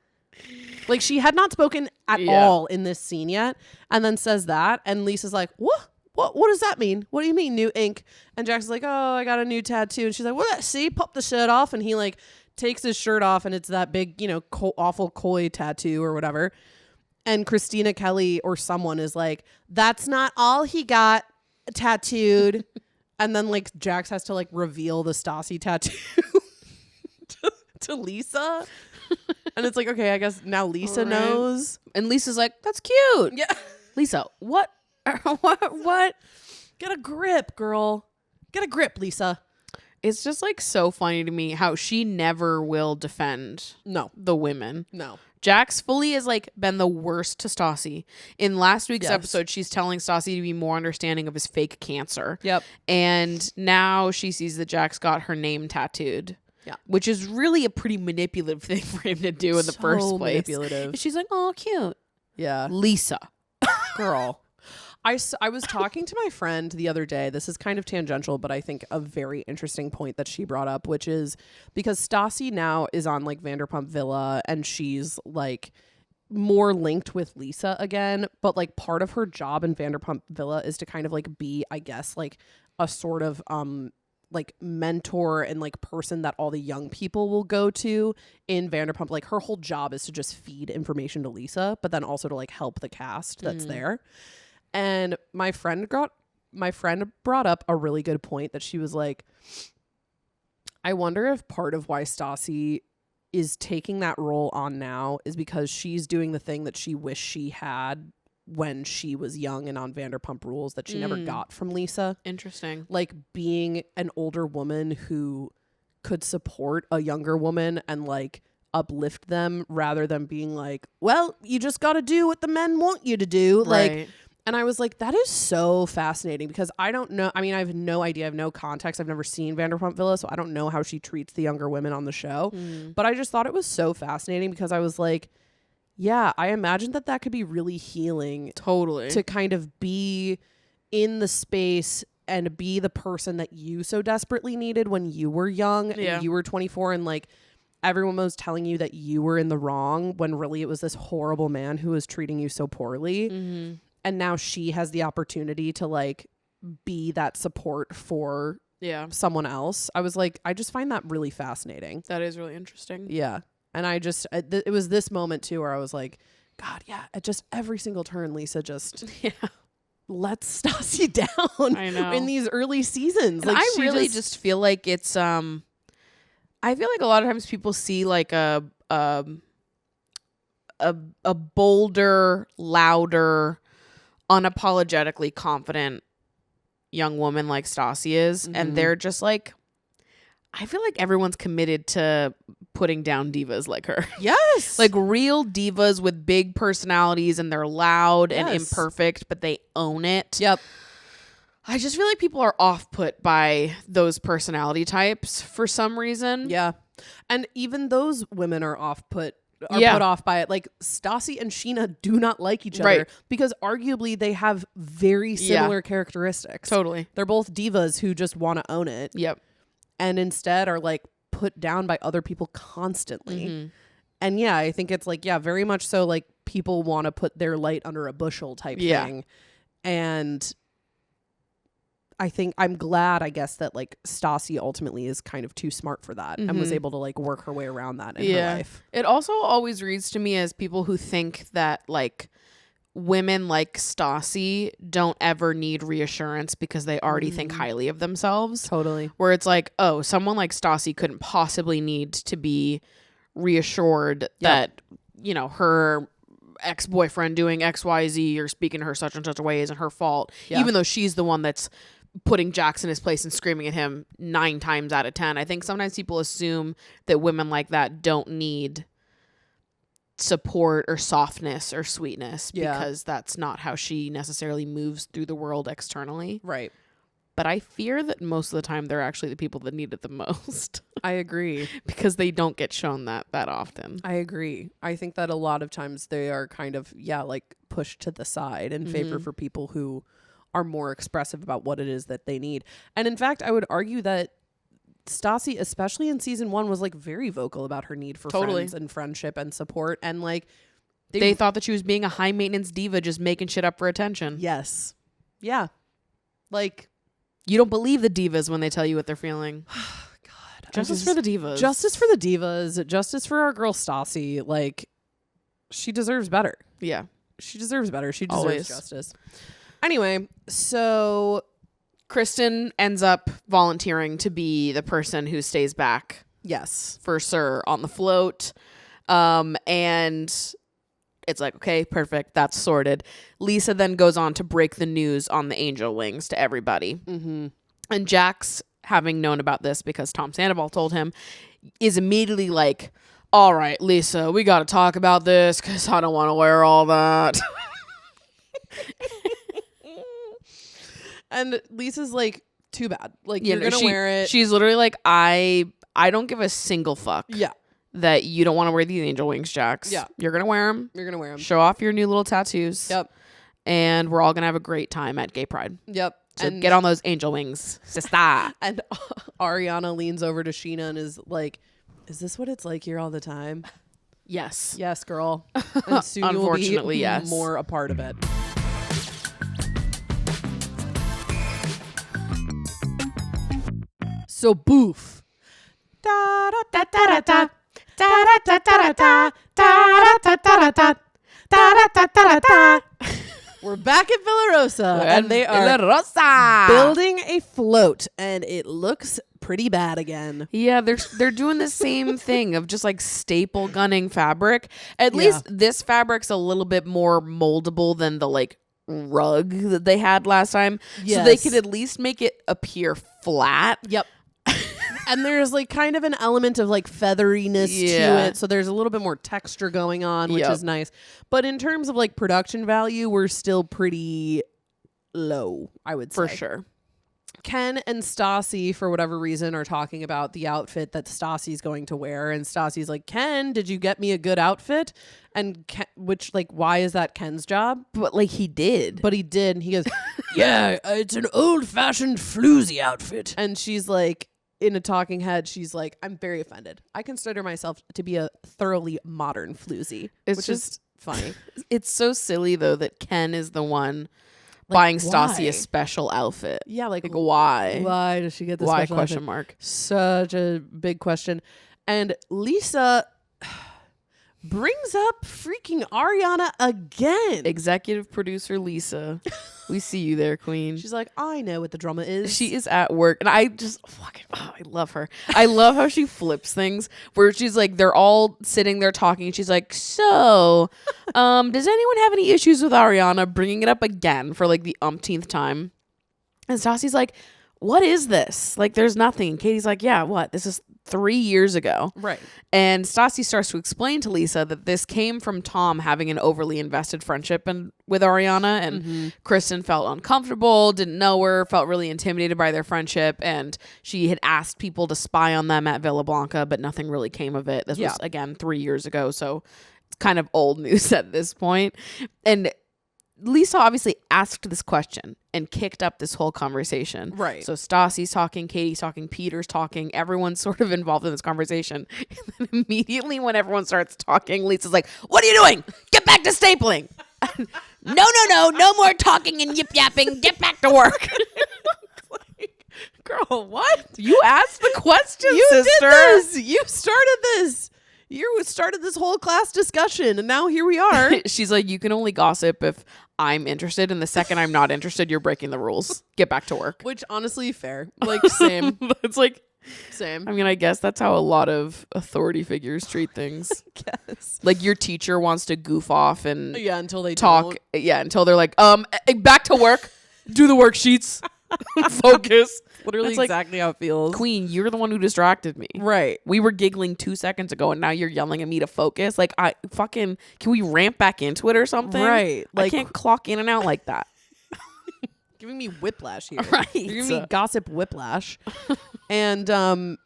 Like, she had not spoken at all in this scene yet, and then says that, and Lisa's like, what does that mean? What do you mean, new ink? And Jax is like, oh, I got a new tattoo. And she's like, well, see, pop the shirt off. And he like takes his shirt off, and it's that big, awful koi tattoo or whatever. And Christina Kelly or someone is like, that's not all he got tattooed. And then like Jax has to like reveal the Stassi tattoo to Lisa. And it's like, okay, I guess now Lisa knows. And Lisa's like, that's cute. Yeah. Lisa, what? What? Get a grip, girl. Get a grip, Lisa. It's just like so funny to me how she never will defend the women. No. Jax fully has like been the worst to Stassi. In last week's episode, she's telling Stassi to be more understanding of his fake cancer. Yep. And now she sees that Jax got her name tattooed. Yeah. Which is really a pretty manipulative thing for him to do in the first place. Manipulative. And she's like, oh, cute. Yeah. Lisa. Girl. I was talking to my friend the other day. This is kind of tangential, but I think a very interesting point that she brought up, which is because Stassi now is on like Vanderpump Villa and she's like more linked with Lisa again. But like part of her job in Vanderpump Villa is to kind of like be, I guess, like a sort of like mentor and like person that all the young people will go to in Vanderpump. Like her whole job is to just feed information to Lisa, but then also to like help the cast that's there. And my friend brought up a really good point that she was like, I wonder if part of why Stassi is taking that role on now is because she's doing the thing that she wished she had when she was young and on Vanderpump Rules that she never got from Lisa. Interesting. Like being an older woman who could support a younger woman and like uplift them rather than being like, well, you just got to do what the men want you to do. Right. Like, and I was like, that is so fascinating because I don't know. I mean, I have no idea. I have no context. I've never seen Vanderpump Villa, so I don't know how she treats the younger women on the show. But I just thought it was so fascinating because I was like, yeah, I imagine that could be really healing. Totally. To kind of be in the space and be the person that you so desperately needed when you were young and you were 24 and like everyone was telling you that you were in the wrong when really it was this horrible man who was treating you so poorly. And now she has the opportunity to like be that support for someone else. I was like, I just find that really fascinating. That is really interesting. Yeah. And I just, it was this moment too where I was like, God, yeah, at just every single turn, Lisa just lets Stassi down. I know. In these early seasons. And like I really just feel like it's I feel like a lot of times people see like a bolder, louder, unapologetically confident young woman like Stassi is, and they're just like, I feel like everyone's committed to putting down divas like her. Yes. Like real divas with big personalities, and they're loud and imperfect, but they own it. Yep. I just feel like people are off-put by those personality types for some reason. Yeah. And even those women are put off by it. Like Stassi and Scheana do not like each other because arguably they have very similar characteristics. Totally. They're both divas who just want to own it. Yep. And instead are like put down by other people constantly. And yeah, I think it's like, very much so like people want to put their light under a bushel type thing. And I think I'm glad, I guess, that like Stassi ultimately is kind of too smart for that and was able to like work her way around that in her life. It also always reads to me as people who think that like women like Stassi don't ever need reassurance because they already think highly of themselves. Totally. Where it's like, oh, someone like Stassi couldn't possibly need to be reassured that, you know, her ex-boyfriend doing XYZ or speaking to her such and such a way isn't her fault. Even though she's the one that's putting Jax in his place and screaming at him 9 times out of 10. I think sometimes people assume that women like that don't need support or softness or sweetness because that's not how she necessarily moves through the world externally. Right. But I fear that most of the time they're actually the people that need it the most. I agree. Because they don't get shown that often. I agree. I think that a lot of times they are kind of, like pushed to the side in favor for people who are more expressive about what it is that they need. And in fact, I would argue that Stassi, especially in season 1, was like very vocal about her need for friends and friendship and support. And like they thought that she was being a high maintenance diva, just making shit up for attention. Yes. Yeah. Like, you don't believe the divas when they tell you what they're feeling. God. Justice for the divas. Justice for the divas. Justice for our girl Stassi. Like, she deserves better. Yeah. She deserves better. She deserves Always. justice. Anyway, so Kristen ends up volunteering to be the person who stays back. Yes. For Sir on the float. And it's like, okay, perfect. That's sorted. Lisa then goes on to break the news on the angel wings to everybody. And Jax, having known about this because Tom Sandoval told him, is immediately like, all right, Lisa, we got to talk about this because I don't want to wear all that. And Lisa's like, too bad. Like, you're going to wear it. She's literally like, I don't give a single fuck. Yeah. That you don't want to wear these angel wings, Jax. Yeah. You're going to wear them. You're going to wear them. Show off your new little tattoos. Yep. And we're all going to have a great time at Gay Pride. Yep. So get on those angel wings, sister. And Ariana leans over to Scheana and is like, is this what it's like here all the time? Yes. Yes, girl. And soon Unfortunately, you'll be yes. more a part of it. So boof. Da da da da da da da da da da da da da da da da da. We're back at Villa Rosa, and they are building a float, and it looks pretty bad again. Yeah, they're doing the same thing of just like staple gunning fabric. At least this fabric's a little bit more moldable than the like rug that they had last time. Yes. So they could at least make it appear flat. Yep. And there's like kind of an element of like featheriness to it. So there's a little bit more texture going on, which is nice. But in terms of like production value, we're still pretty low, I would say. For sure. Ken and Stassi, for whatever reason, are talking about the outfit that Stassi's going to wear. And Stassi's like, Ken, did you get me a good outfit? And Ken, which, like, why is that Ken's job? But like he did. But he did. And he goes, yeah, it's an old-fashioned floozy outfit. And she's like, in a talking head, she's like, I'm very offended. I consider myself to be a thoroughly modern floozy. It's which is funny. It's so silly, though, that Ken is the one buying Stassi a special outfit. Yeah, like why? Why does she get this why special question outfit? mark? Such a big question. And Lisa, brings up freaking Ariana again. Executive producer Lisa. We see you there, queen. She's like, I know what the drama is. She is at work, and I just fucking, I love her. I love how she flips things, where she's like, they're all sitting there talking, and she's like, so, does anyone have any issues with Ariana? Bringing it up again for like the umpteenth time. And Stassi's like, what is this? Like, there's nothing. And Katie's like, yeah, what? This is 3 years ago. Right. And Stassi starts to explain to Lisa that this came from Tom having an overly invested friendship with Ariana, and Kristen felt uncomfortable, didn't know her, felt really intimidated by their friendship, and she had asked people to spy on them at Villa Blanca, but nothing really came of it. This was, again, 3 years ago, so it's kind of old news at this point. And Lisa obviously asked this question and kicked up this whole conversation. Right. So Stassi's talking, Katie's talking, Peter's talking. Everyone's sort of involved in this conversation. And then immediately when everyone starts talking, Lisa's like, what are you doing? Get back to stapling. No more talking and yip-yapping. Get back to work. Girl, what? You asked the question, You sister. did this. You started this. You started this whole class discussion, and now here we are. She's like, you can only gossip if I'm interested, and the second I'm not interested, you're breaking the rules. Get back to work. Which, honestly, fair. Like, same. It's like, Same. I mean, I guess that's how a lot of authority figures treat things. Guess. Like, your teacher wants to goof off and Yeah, until they talk. don't. Yeah, until they're like, back to work. Do the worksheets. Focus. Literally It's like, exactly how it feels. Queen, you're the one who distracted me. Right. We were giggling 2 seconds ago, and now you're yelling at me to focus. Like, can we ramp back into it or something? Right. I Like, can't clock in and out like that. giving me whiplash here. Right. You're giving me gossip whiplash. And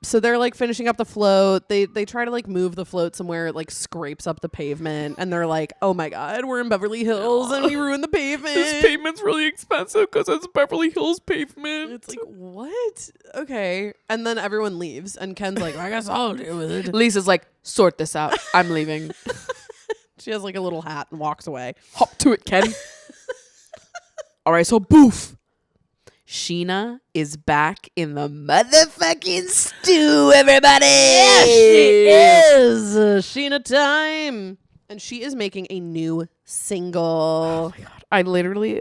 so they're like finishing up the float. They try to like move the float somewhere. It like scrapes up the pavement, and they're like, "Oh my god, we're in Beverly Hills, and we ruined the pavement." This pavement's really expensive because it's Beverly Hills pavement. It's like, what? Okay. And then everyone leaves, and Ken's like, I guess I'll deal with it. Lisa's like, sort this out. I'm leaving. She has like a little hat and walks away. Hop to it, Ken. All right, so boof. Scheana is back in the motherfucking stew, everybody. Yeah, she is. Scheana time. And she is making a new single. Oh my God.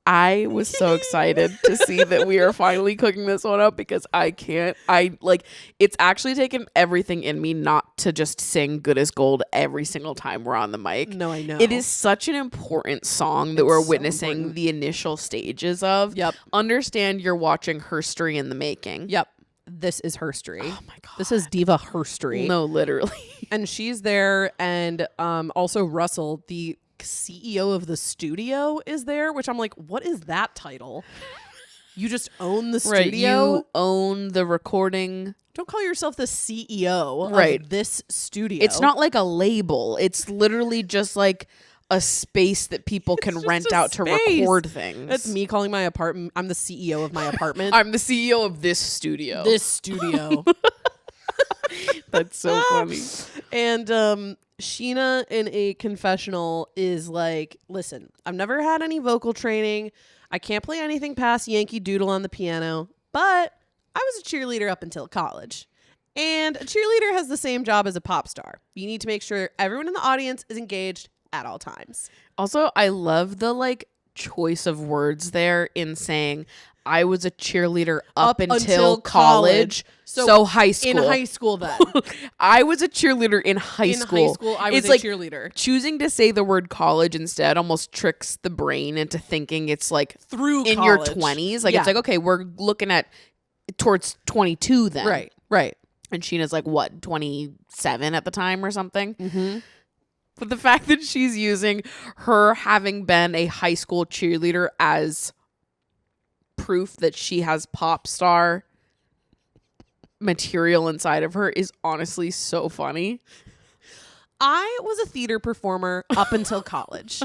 I was so excited to see that we are finally cooking this one up because it's actually taken everything in me not to just sing Good as Gold every single time we're on the mic. No, I know. It is such an important song that It's we're so witnessing important. the initial stages of. Yep. Understand you're watching herstory in the making. Yep. This is herstory. Oh my God. This is Diva herstory. No, literally. And she's there, and also Russell, the CEO of the studio, is there, which I'm like, what is that title? You just own the studio? Right, you own the recording. Don't call yourself the CEO Right. of this studio. It's not like a label. It's literally just like a space that people can just rent a out to space. record things. That's me calling my apartment. I'm the CEO of my apartment. I'm the CEO of this studio. this studio. That's so funny. And Scheana in a confessional is like, listen, I've never had any vocal training. I can't play anything past Yankee Doodle on the piano, but I was a cheerleader up until college. And a cheerleader has the same job as a pop star. You need to make sure everyone in the audience is engaged at all times. Also, I love the like choice of words there in saying I was a cheerleader up until college. So high school. In high school then. I was a cheerleader in high In school. high school, I was It's a like cheerleader. choosing to say the word college instead almost tricks the brain into thinking it's like Through in college. your 20s. Like Yeah. it's like, okay, we're looking at towards 22 then. Right. And Sheena's like, what, 27 at the time or something? Mm-hmm. But the fact that she's using her having been a high school cheerleader as proof that she has pop star material inside of her is honestly so funny. I was a theater performer up until college.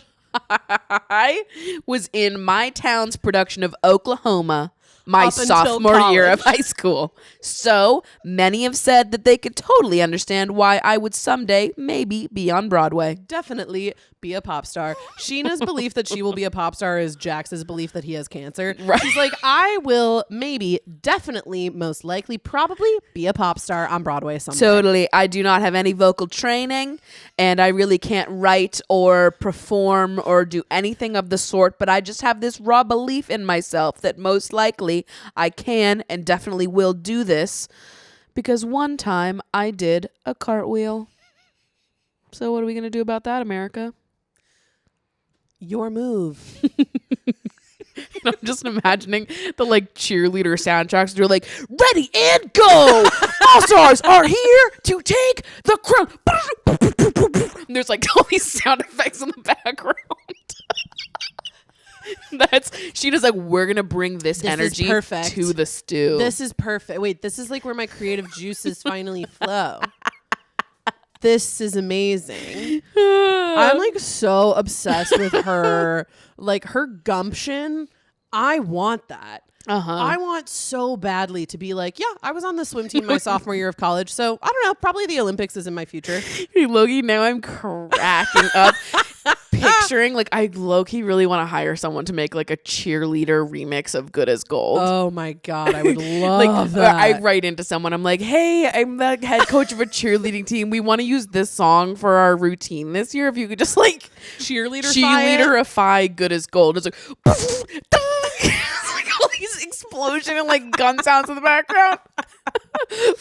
I was in my town's production of Oklahoma my Up until sophomore year of college. high school. So many have said that they could totally understand why I would someday maybe be on Broadway. Definitely be a pop star. Sheena's belief that she will be a pop star is Jax's belief that he has cancer. Right. She's like, I will maybe, definitely, most likely, probably be a pop star on Broadway someday. Totally. I do not have any vocal training, and I really can't write or perform or do anything of the sort, but I just have this raw belief in myself that most likely I can and definitely will do this because one time I did a cartwheel. So what are we going to do about that, America? Your move. I'm just imagining the like cheerleader soundtracks. They're like, ready and go. All stars are here to take the crown. And there's like all these sound effects in the background. She's like, we're gonna bring this is energy perfect. to the stew. This is perfect. Wait, this is like where my creative juices finally flow. This is amazing. I'm like so obsessed with her, like her gumption. I want that. I want so badly to be like, yeah, I was on the swim team my sophomore year of college. So I don't know, probably the Olympics is in my future. Hey, Loki, now I'm cracking up. Picturing like I low-key really want to hire someone to make like a cheerleader remix of Good as Gold. Oh my God, I would love that. I write into someone, I'm like, hey, I'm the head coach of a cheerleading team. We want to use this song for our routine this year. If you could just like cheerleaderify Good as Gold. It's like, it's like all these explosion and like gun sounds in the background.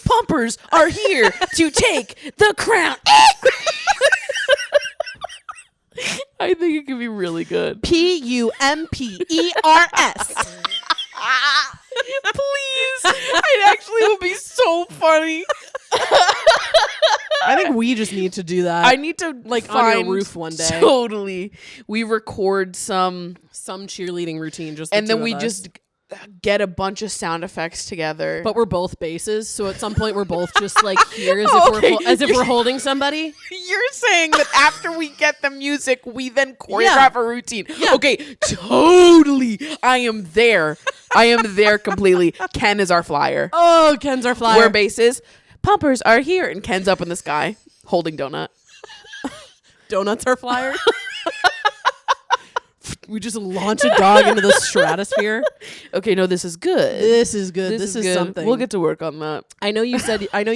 Pumpers are here to take the crown. I think it could be really good. PUMPERS. Please. It actually would be so funny. I think we just need to do that. I need to like find on your roof one day. Totally. We record some cheerleading routine just and the then two we of us. just get a bunch of sound effects together. But we're both basses, so at some point we're both just like here as Okay, if we're holding somebody. You're saying that after we get the music, we then choreograph a routine. Yeah. Okay, totally. I am there. I am there completely. Ken is our flyer. Oh, Ken's our flyer. We're bases. Pumpers are here. And Ken's up in the sky holding donut. Donuts are flyer. We just launch a dog into the stratosphere. Okay, no, this is good. This is good. This is good. something. We'll get to work on that. I know you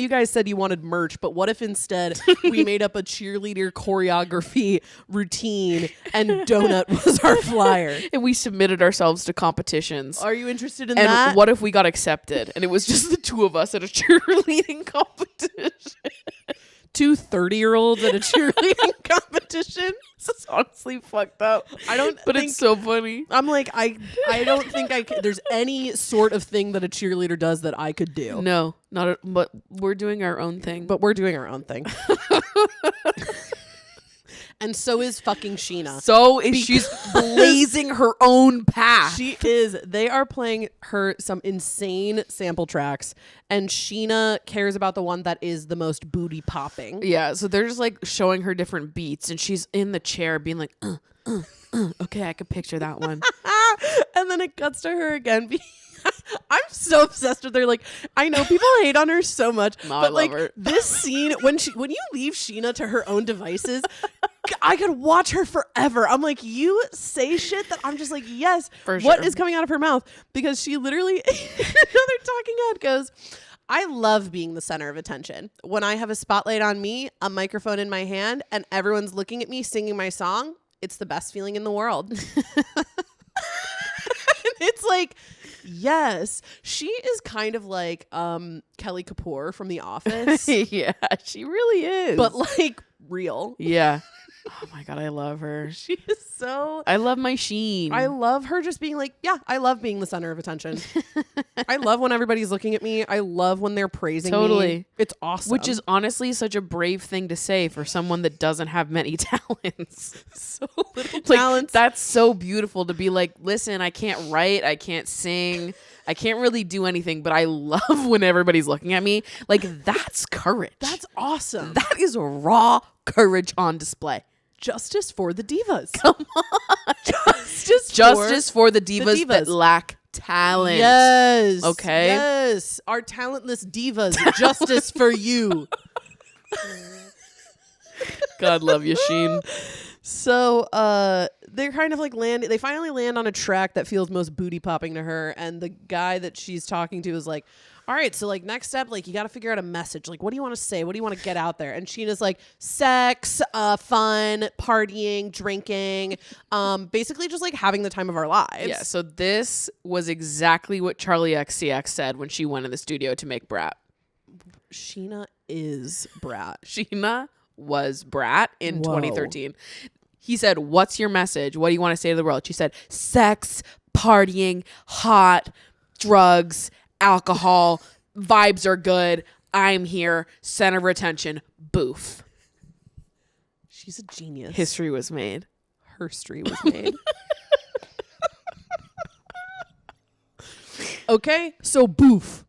guys said you wanted merch, but what if instead we made up a cheerleader choreography routine and donut was our flyer? And we submitted ourselves to competitions. Are you interested in And that? what if we got accepted and it was just the two of us at a cheerleading competition? 2 30-year-olds at a cheerleading competition? This is honestly fucked up. But it's so funny. I'm like, I don't think there's any sort of thing that a cheerleader does that I could do. No, but we're doing our own thing. But we're doing our own thing. And so is fucking Scheana. So she's blazing her own path. She is. They are playing her some insane sample tracks, and Scheana cares about the one that is the most booty popping. Yeah, so they're just like showing her different beats, and she's in the chair being like, okay, I could picture that one. And then it cuts to her again. I'm so obsessed with her. Like, I know people hate on her so much, No, I but love like her. this scene when you leave Scheana to her own devices, I could watch her forever. I'm like, you say shit that I'm just like, yes. For What sure. is coming out of her mouth? Because she literally, another talking head goes, I love being the center of attention. When I have a spotlight on me, a microphone in my hand, and everyone's looking at me singing my song, it's the best feeling in the world. It's like, yes, she is kind of like Kelly Kapoor from The Office, Yeah, she really is. but like real. yeah. Oh my God, I love her. She is so. I love my Sheen. I love her just being like, yeah, I love being the center of attention. I love when everybody's looking at me. I love when they're praising me. Totally. It's awesome. Which is honestly such a brave thing to say for someone that doesn't have many talents. so little Like, talents. that's so beautiful to be like, listen, I can't write, I can't sing, I can't really do anything, but I love when everybody's looking at me. Like, that's courage. That's awesome. That is raw courage on display. Justice for the divas. Come on. Justice Justice for the divas that divas. lack talent. Yes. Okay. Yes. Our talentless divas. Justice for you. God love you, Sheen. So they're kind of like they finally land on a track that feels most booty popping to her, and the guy that she's talking to is like, all right, so like next step, like you got to figure out a message. Like, what do you want to say? What do you want to get out there? And Scheana's like, sex, fun, partying, drinking, basically just like having the time of our lives. Yeah, so this was exactly what Charlie XCX said when she went in the studio to make Brat. Scheana is Brat. Scheana was Brat in Whoa. 2013. He said, what's your message? What do you want to say to the world? She said, sex, partying, hot, drugs, alcohol, vibes are good. I'm here. Center of attention. Boof. She's a genius. History was made. Herstory was made. Okay, so boof.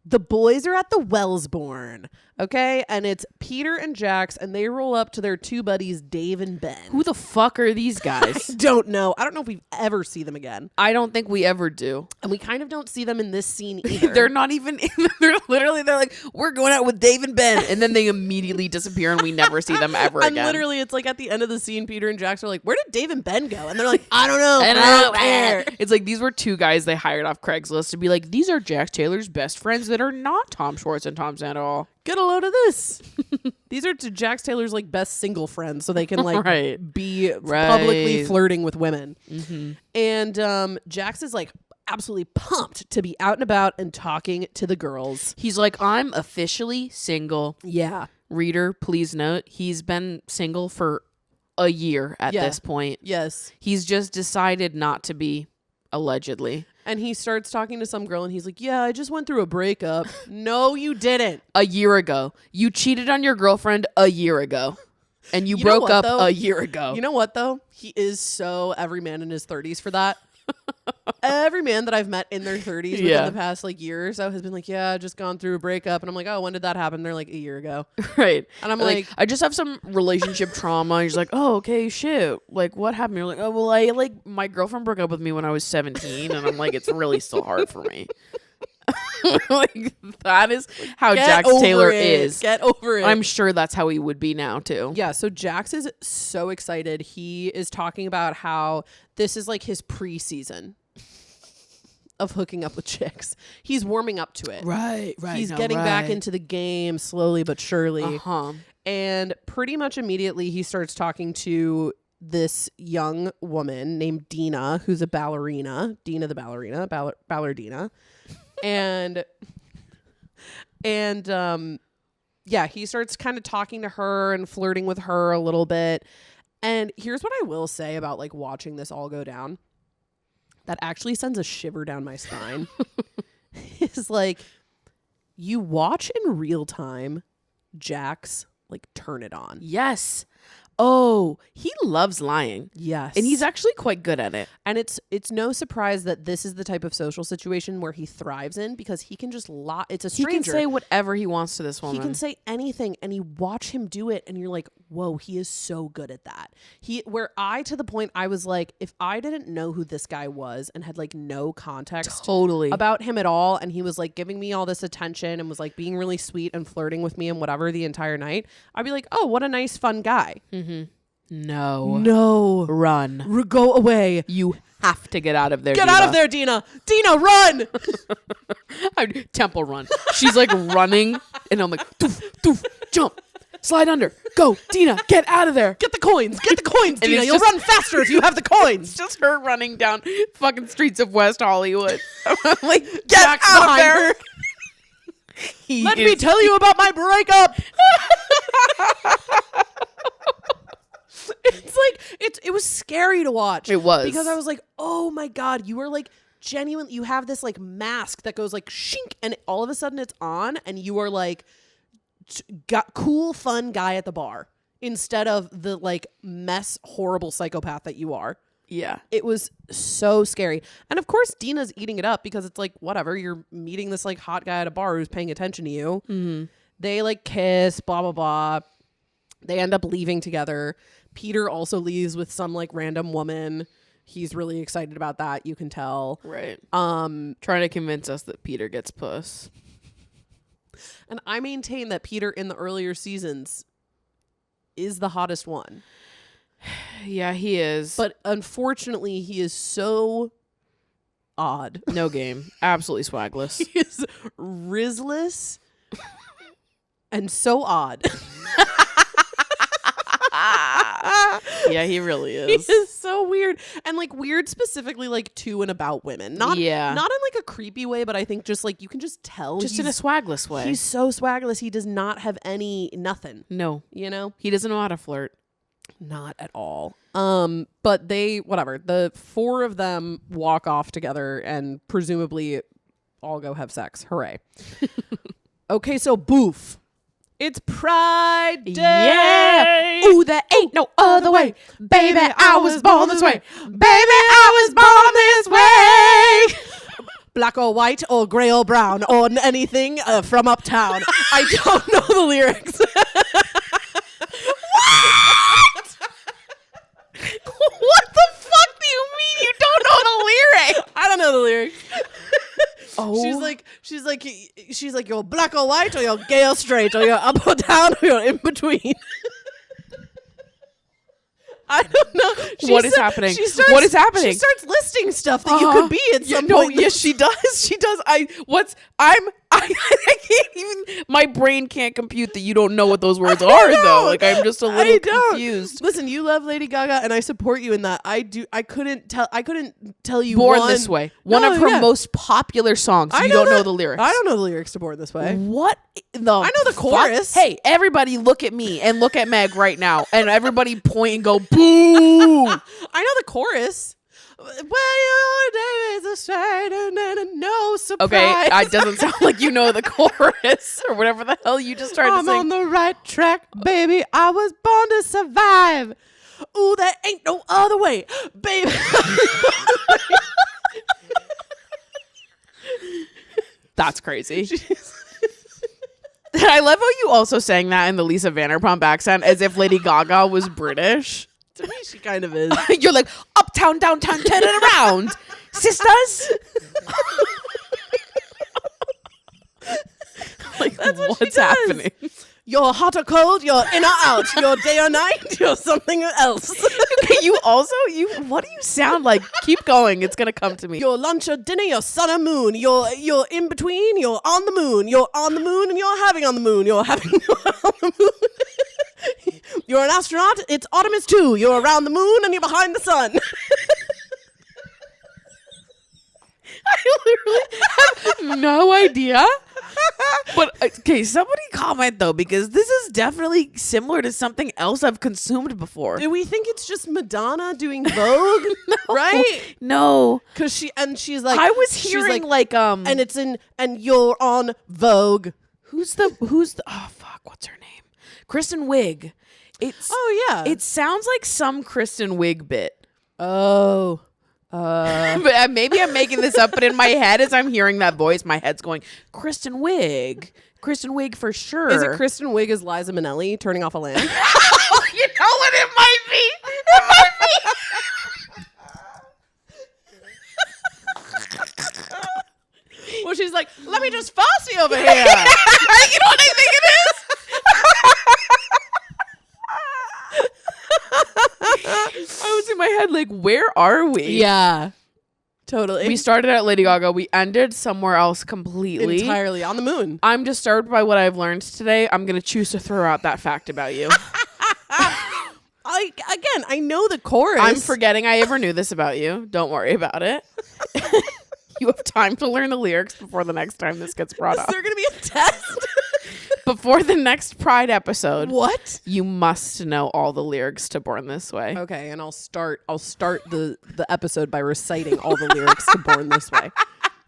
The boys are at the Wellsbourne, okay? And it's Peter and Jax, and they roll up to their two buddies, Dave and Ben. Who the fuck are these guys? Don't know. I don't know if we ever see them again. I don't think we ever do. And we kind of don't see them in this scene either. They're not even they're like, we're going out with Dave and Ben. And then they immediately disappear and we never see them ever And again. literally, it's like at the end of the scene, Peter and Jax are like, where did Dave and Ben go? And they're like, I don't know. I don't I know. don't care. It's like these were two guys they hired off Craigslist to be like, these are Jax Taylor's best friends that are not Tom Schwartz and Tom Sandoval. Get a load of this. These are to Jax Taylor's like best single friends, so they can like Right. be Right. publicly flirting with women. Mm-hmm. And Jax is like absolutely pumped to be out and about and talking to the girls. He's like, I'm officially single. Yeah. Reader, please note, he's been single for a year at Yeah. this point. Yes. He's just decided not to be, allegedly. And he starts talking to some girl and he's like, yeah, I just went through a breakup. No, you didn't. A year ago. You cheated on your girlfriend a year ago. And you You know broke what, up though? a year ago. You know what, though? He is so every man in his 30s for that. Every man that I've met in their 30s within Yeah. the past like year or so has been like, yeah, I just gone through a breakup. And I'm like, oh, when did that happen? They're like, a year ago. Right. And I'm like, I just have some relationship trauma. And he's like, oh, okay, shit. Like, what happened? You're like, oh, well, my girlfriend broke up with me when I was 17. And I'm like, it's really still hard for me. Like, that is how get Jax over Taylor it. is. Get over it. I'm sure that's how he would be now, too. Yeah, so Jax is so excited. He is talking about how this is like his preseason of hooking up with chicks. He's warming up to it. Right. He's getting back into the game slowly but surely. Uh-huh. And pretty much immediately he starts talking to this young woman named Dina, who's a ballerina. Dina the ballerina, ballerina. And yeah, he starts kind of talking to her and flirting with her a little bit. And here's what I will say about like watching this all go down. That actually sends a shiver down my spine. It's like you watch in real time Jax like turn it on. Yes. Oh, he loves lying. Yes. And he's actually quite good at it. And it's no surprise that this is the type of social situation where he thrives in because he can just lie. It's a He stranger. can say whatever he wants to this woman. He can say anything, and you watch him do it, and you're like, whoa, he is so good at that. To the point I was like, if I didn't know who this guy was and had like no context Totally. about him at all, and he was like giving me all this attention and was like being really sweet and flirting with me and whatever the entire night, I'd be like, oh, what a nice, fun guy. No. Run. Go away. You have to get out of there. Get Diva. out of there, Dina. Dina, run. Temple run. She's like running, and I'm like, doof, doof, jump, slide under, go, Dina, get out of there. Get the coins. Get the coins, And Dina. it's You'll just- run faster if you have the coins. It's just her running down fucking streets of West Hollywood. I'm like, get Jack's out of behind there. her. He Let is- me tell you about my breakup. It's like it was scary to watch. It was. because I was like, oh my god, you are like genuine. You have this like mask that goes like shink, and all of a sudden it's on, and you are like got cool, fun guy at the bar instead of the like mess, horrible psychopath that you are. Yeah. It was so scary. And of course, Dina's eating it up because it's like, whatever, you're meeting this like hot guy at a bar who's paying attention to you. Mm-hmm. They like kiss, blah, blah, blah. They end up leaving together. Peter also leaves with some like random woman. He's really excited about that. You can tell. Right. Trying to convince us that Peter gets puss. And I maintain that Peter in the earlier seasons is the hottest one. Yeah, he is. But unfortunately, he is so odd. No game. Absolutely swagless. He is rizless and so odd. Yeah, he really He is. is so weird. And like weird specifically like to and about women. Not in like a creepy way, but I think just like you can just tell Just in a swagless way. He's so swagless. He does not have nothing. No. You know? He doesn't know how to flirt. Not at all. But the 4 of them walk off together and presumably all go have sex. Hooray. Okay, so boof. It's Pride Day. Yeah. Ooh, there ain't no other way. Baby, I was born this way. Baby, I was born this way. Black or white or gray or brown or anything from uptown. I don't know the lyrics. What the fuck do you mean you don't know the lyrics? I don't know the lyrics. Oh. She's like, you're black or white or you're gay or straight or you're up or down or you're in between. I don't know. What is happening? She starts listing stuff that you could be at some point. Yes, she does. She does. I can't even. My brain can't compute that you don't know what those words are, though. Like I'm just a little confused. Listen, you love Lady Gaga, and I support you in that. I do. I couldn't tell you. Born This Way, one of her most popular songs. You don't know the lyrics. I don't know the lyrics to Born This Way. What the? I know the chorus. Hey, everybody, look at me and look at Meg right now, and everybody point and go boo. I know the chorus. Well, your day is a straight and no surprise. Okay, it doesn't sound like you know the chorus or whatever the hell you just tried to I'm sing. on the right track, baby. I was born to survive. Ooh, there ain't no other way, baby. That's crazy. I love how you also sang that in the Lisa Vanderpump accent as if Lady Gaga was British. To me, she kind of is. You're like, uptown, downtown, turn it around. Sisters. Like, That's what what's she does. happening? You're hot or cold, you're in or out, you're day or night, you're something else. What do you sound like? Keep going. It's going to come to me. You're lunch or dinner, you're sun or moon, you're in between, you're on the moon, you're on the moon and you're having on the moon, you're having on the moon. You're an astronaut, it's Artemis 2, you're around the moon and you're behind the sun. I literally have no idea. But okay, somebody comment though, because this is definitely similar to something else I've consumed before. Do we think it's just Madonna doing Vogue? Right? No, Because she's like, I was she's hearing like and it's in, and you're on Vogue. who's the oh fuck, what's her name? Kristen Wiig. Oh yeah. It sounds like some Kristen Wiig bit. Oh. But maybe I'm making this up, but in my head, as I'm hearing that voice, my head's going, Kristen Wiig for sure. Is it Kristen Wiig as Liza Minnelli turning off a lamp? You know what it might be? It might be. Well, she's like, let me just fussy over here. You know what I think it is? I was in my head like, where are we? Yeah, totally. We started at Lady Gaga. We ended somewhere else completely. Entirely on the moon. I'm disturbed by what I've learned today. I'm going to choose to throw out that fact about you. I know the chorus. I'm forgetting I ever knew this about you. Don't worry about it. You have time to learn the lyrics before the next time this gets brought Is up. there going to be a test? Before the next Pride episode. What? You must know all the lyrics to Born This Way. Okay, and I'll start the episode by reciting all the lyrics to Born This Way.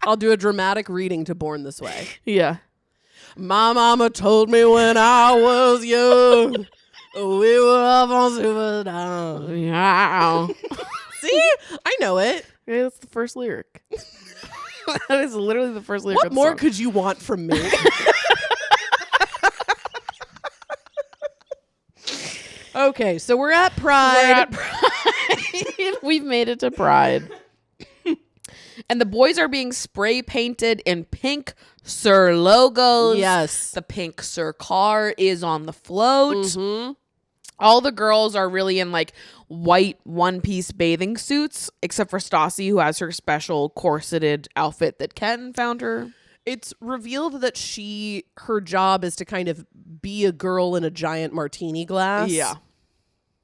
I'll do a dramatic reading to Born This Way. Yeah. My mama told me when I was young, we were up on super down. Yeah. See? I know it. It's the first lyric. That is literally the first lyric. What of the more song. could you want from me? Okay, so we're at Pride. We've made it to Pride. And the boys are being spray painted in pink Sir logos. Yes. The pink Sir car is on the float. All the girls are really in like white one-piece bathing suits, except for Stassi, who has her special corseted outfit that Ken found her. It's revealed that her job is to kind of be a girl in a giant martini glass. Yeah.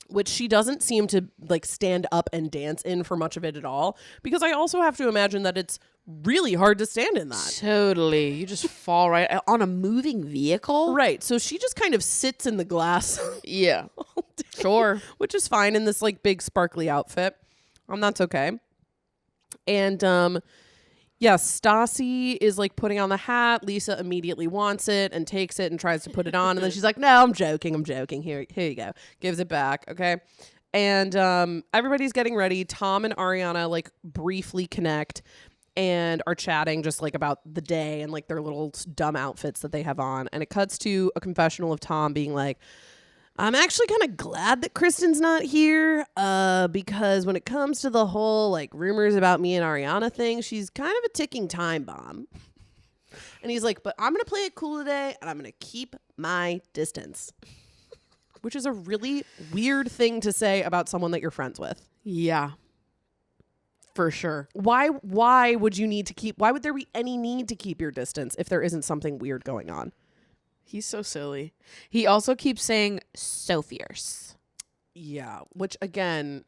Which she doesn't seem to like stand up and dance in for much of it at all. Because I also have to imagine that it's really hard to stand in that. Totally. You just fall right on a moving vehicle. Right. So she just kind of sits in the glass. Yeah. Sure. Which is fine in this like big sparkly outfit. That's okay. And yes, Stassi is like putting on the hat. Lisa immediately wants it and takes it and tries to put it on. And then she's like, no, I'm joking. Here you go. Gives it back. Okay. And everybody's getting ready. Tom and Ariana like briefly connect and are chatting just like about the day and like their little dumb outfits that they have on. And it cuts to a confessional of Tom being like, I'm actually kind of glad that Kristen's not here because when it comes to the whole like rumors about me and Ariana thing, she's kind of a ticking time bomb. And he's like, but I'm going to play it cool today and I'm going to keep my distance. Which is a really weird thing to say about someone that you're friends with. Yeah. For sure. Why would there be any need to keep your distance if there isn't something weird going on? He's so silly. He also keeps saying so fierce. Yeah, which again,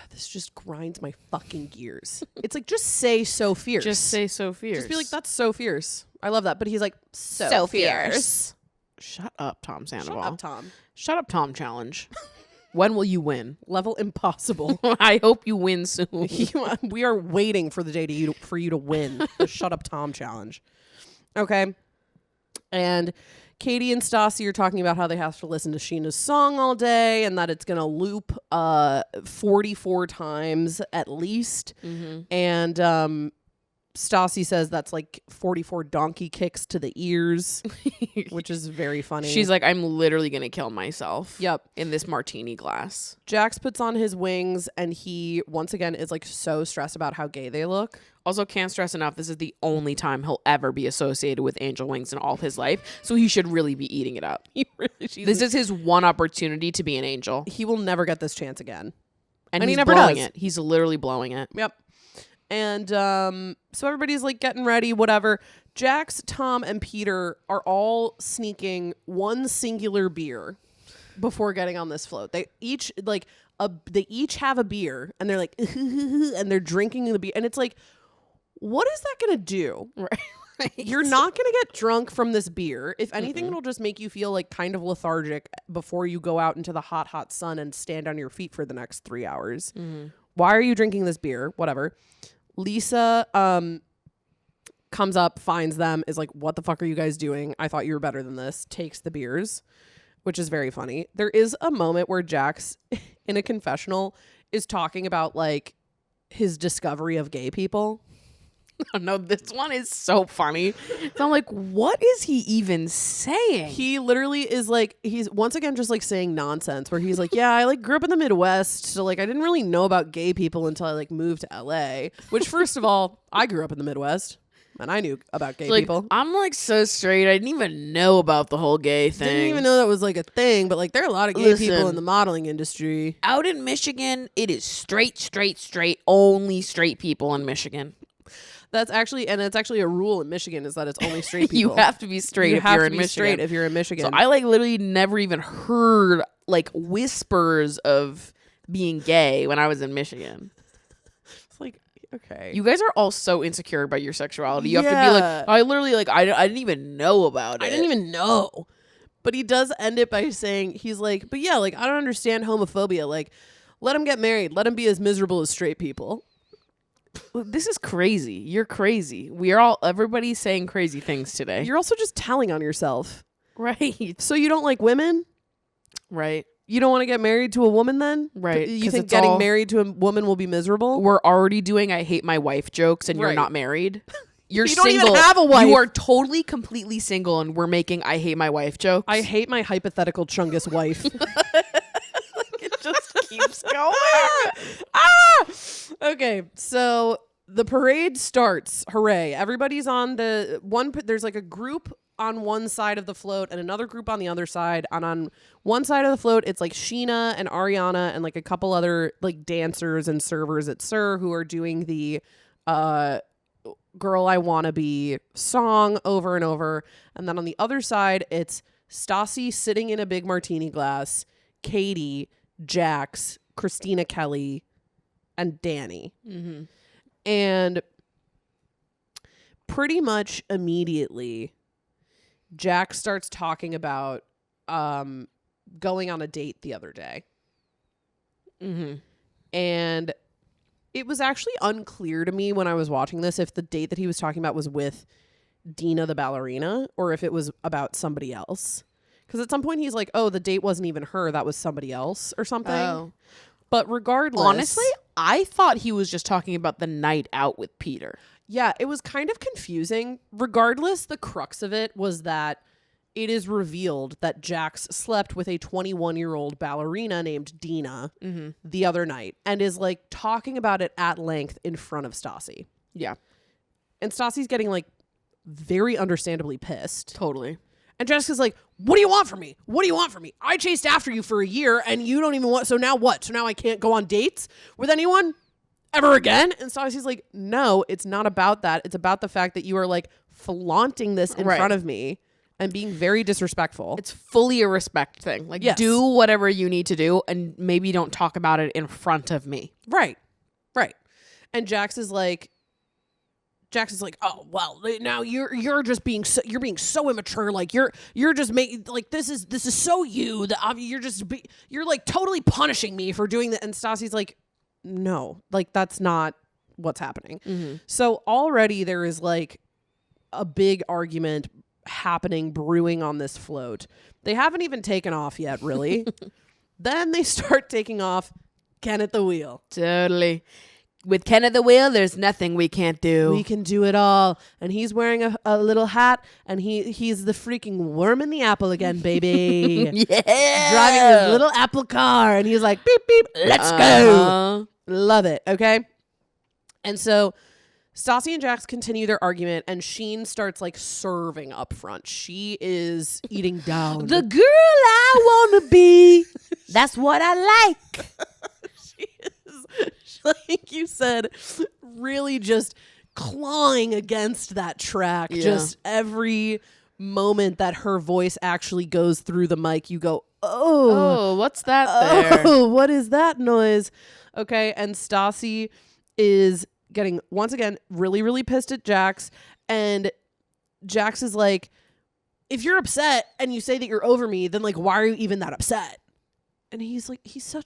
this just grinds my fucking gears. It's like, just say so fierce. Just say so fierce. Just be like, that's so fierce. I love that. But he's like, so fierce. Shut up, Tom Sandoval. Shut up, Tom. Shut up, Tom challenge. When will you win? Level impossible. I hope you win soon. We are waiting for the day for you to win the Shut Up Tom challenge. Okay. And Katie and Stassi are talking about how they have to listen to Scheana's song all day and that it's going to loop 44 times at least. And Stassi says that's like 44 donkey kicks to the ears, which is very funny. She's like, I'm literally going to kill myself. Yep. In this martini glass. Jax puts on his wings and he, once again, is like so stressed about how gay they look. Also, can't stress enough, this is the only time he'll ever be associated with angel wings in all of his life. So he should really be eating it up. This is his one opportunity to be an angel. He will never get this chance again. And he he's never blowing does. it. He's literally blowing it. Yep. And so everybody's like getting ready, whatever. Jax, Tom, and Peter are all sneaking one singular beer before getting on this float. They each have a beer and they're like, and they're drinking the beer. And it's like, what is that going to do? Right. You're not going to get drunk from this beer. If anything, it'll just make you feel like kind of lethargic before you go out into the hot, hot sun and stand on your feet for the next 3 hours. Why are you drinking this beer? Whatever. Lisa comes up, finds them, is like, what the fuck are you guys doing? I thought you were better than this. Takes the beers, which is very funny. There is a moment where Jax in a confessional is talking about like his discovery of gay people. No, this one is so funny. So I'm like, what is he even saying? He literally is like, he's once again just like saying nonsense where he's like, yeah, I like grew up in the Midwest. So like, I didn't really know about gay people until I like moved to LA, which first of all, I grew up in the Midwest and I knew about gay people. I'm like so straight. I didn't even know about the whole gay thing. Didn't even know that was like a thing, but like there are a lot of gay people in the modeling industry. Out in Michigan, it is straight, only straight people in Michigan. That's actually, and it's actually a rule in Michigan is that it's only straight people. You have to be straight if you're in Michigan. Straight if you're in Michigan. So I like literally never even heard like whispers of being gay when I was in Michigan. It's like, okay. You guys are all so insecure about your sexuality. You have to be like, I literally like, I didn't even know about it. I didn't even know. But he does end it by saying, he's like, but yeah, like, I don't understand homophobia. Like, let him get married. Let him be as miserable as straight people. This is crazy. You're crazy. Everybody's saying crazy things today. You're also just telling on yourself. Right. So you don't like women? Right. You don't want to get married to a woman then? Right. You think getting married to a woman will be miserable? We're already doing I hate my wife jokes and you're not married. You're you single. don't even have a wife. You are totally, completely single and we're making I hate my wife jokes. I hate my hypothetical chungus wife. It just keeps going. Okay, so the parade starts. Hooray. Everybody's on the one. There's like a group on one side of the float and another group on the other side. And on one side of the float, it's like Scheana and Ariana and like a couple other like dancers and servers at Sir who are doing the Girl I Wanna Be song over and over. And then on the other side, it's Stassi sitting in a big martini glass, Katie, Jax, Christina Kelly, and Danny. Mm-hmm. And pretty much immediately, Jack starts talking about going on a date the other day. Mm-hmm. And it was actually unclear to me when I was watching this if the date that he was talking about was with Dina the ballerina or if it was about somebody else. Because at some point he's like, oh, the date wasn't even her. That was somebody else or something. Oh. But regardless. Honestly, I thought he was just talking about the night out with Peter. Yeah, it was kind of confusing. Regardless, the crux of it was that it is revealed that Jax slept with a 21-year-old ballerina named Dina the other night and is like talking about it at length in front of Stassi. Yeah. And Stassi's getting like very understandably pissed. Totally. And Jessica's like, what do you want from me? What do you want from me? I chased after you for a year and you don't even want, so now what? So now I can't go on dates with anyone ever again? And Stassi's like, no, it's not about that. It's about the fact that you are like flaunting this in front of me and being very disrespectful. It's fully a respect thing. Like, Yes. do whatever you need to do and maybe don't talk about it in front of me. Right. And Jax is like, oh well, now you're just being you're being so immature. Like you're just making like this is so you that you're like totally punishing me for doing that. And Stassi's like, no, like that's not what's happening. Mm-hmm. So already there is like a big argument happening, brewing on this float. They haven't even taken off yet, really. Then they start taking off. Ken at the wheel. Totally. With Ken at the wheel, there's nothing we can't do. We can do it all. And he's wearing a little hat, and he's the freaking worm in the apple again, baby. Yeah. Driving his little apple car, and he's like, beep, beep, let's go. Love it, okay? And so Stassi and Jax continue their argument, and Sheen starts like serving up front. She is eating down. The girl I want to be. That's what I like. She is, like you said, really just clawing against that track. Yeah. Just every moment that her voice actually goes through the mic, you go, oh, what's that there? oh, what is that noise? Okay, and Stassi is getting, once again, really, really pissed at Jax. And Jax is like, if you're upset and you say that you're over me, then like, why are you even that upset? And he's like, he's so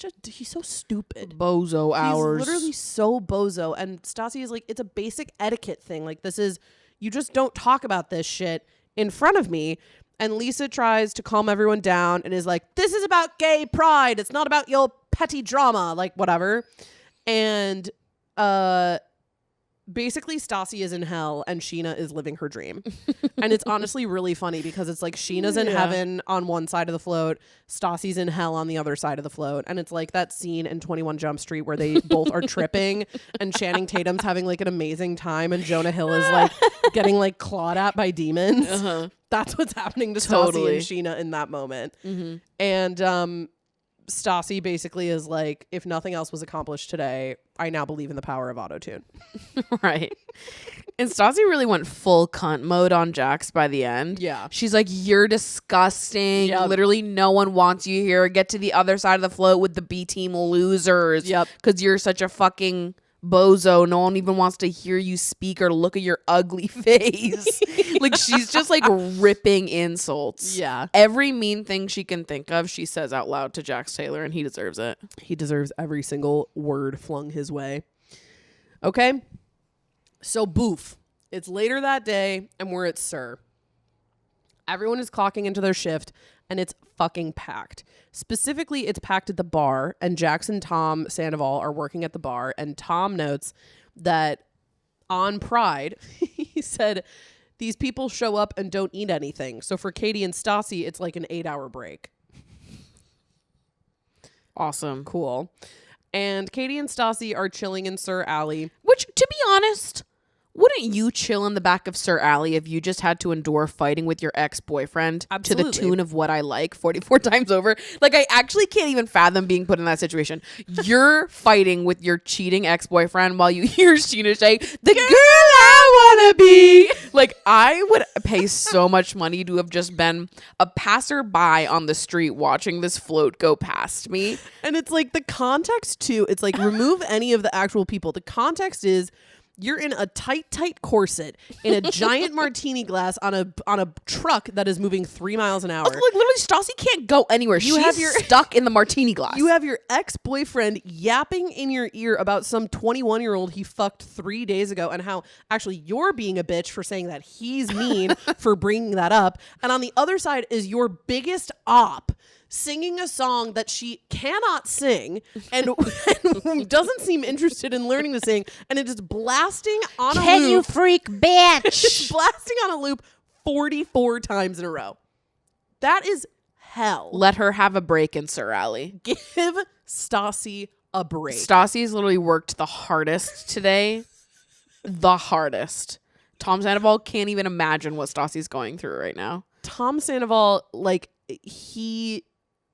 stupid. Bozo hours. He's literally so bozo. And Stassi is like, it's a basic etiquette thing. Like, this is, you just don't talk about this shit in front of me. And Lisa tries to calm everyone down and is like, this is about gay pride. It's not about your petty drama, like whatever. And basically Stassi is in hell and Scheana is living her dream. And it's honestly really funny because it's like Sheena's in heaven on one side of the float, Stassi's in hell on the other side of the float. And it's like that scene in 21 Jump Street where they both are tripping and Channing Tatum's having like an amazing time and Jonah Hill is like getting like clawed at by demons. Uh-huh. That's what's happening to Totally. Stassi and Scheana in that moment. Mm-hmm. And Stassi basically is like, if nothing else was accomplished today, I now believe in the power of autotune. Right. And Stassi really went full cunt mode on Jax by the end. Yeah. She's like, you're disgusting. Yep. Literally no one wants you here. Get to the other side of the float with the B team losers. Yep. Because you're such a fucking bozo. No one even wants to hear you speak or look at your ugly face. Like, she's just like ripping insults. Yeah. Every mean thing she can think of, she says out loud to Jax Taylor, and he deserves it. He deserves every single word flung his way. Okay. So boof. It's later that day and we're at Sir. Everyone is clocking into their shift and it's fucking packed. Specifically, it's packed at the bar and Jax and Tom Sandoval are working at the bar, and Tom notes that on Pride, he said, these people show up and don't eat anything. So for Katie and Stassi, it's like an 8-hour break. Awesome. Cool. And Katie and Stassi are chilling in Sir Alley. Which, to be honest, wouldn't you chill in the back of Sir Alley if you just had to endure fighting with your ex-boyfriend to the tune of What I Like 44 times over? Like, I actually can't even fathom being put in that situation. You're fighting with your cheating ex-boyfriend while you hear Scheana say, the girl I wanna be. Like, I would pay so much money to have just been a passerby on the street watching this float go past me. And it's like the context too. It's like remove any of the actual people. The context is you're in a tight corset in a giant martini glass on a truck that is moving 3 miles an hour. Like, literally, Stassi can't go anywhere. She's stuck in the martini glass. You have your ex-boyfriend yapping in your ear about some 21-year-old he fucked 3 days ago and how actually you're being a bitch for saying that he's mean for bringing that up. And on the other side is your biggest op singing a song that she cannot sing and doesn't seem interested in learning to sing, and it is blasting on a loop. Can you freak bitch? Blasting on a loop 44 times in a row. That is hell. Let her have a break in Sir Alley. Give Stassi a break. Stassi's literally worked the hardest today. The hardest. Tom Sandoval can't even imagine what Stassi's going through right now. Tom Sandoval, like,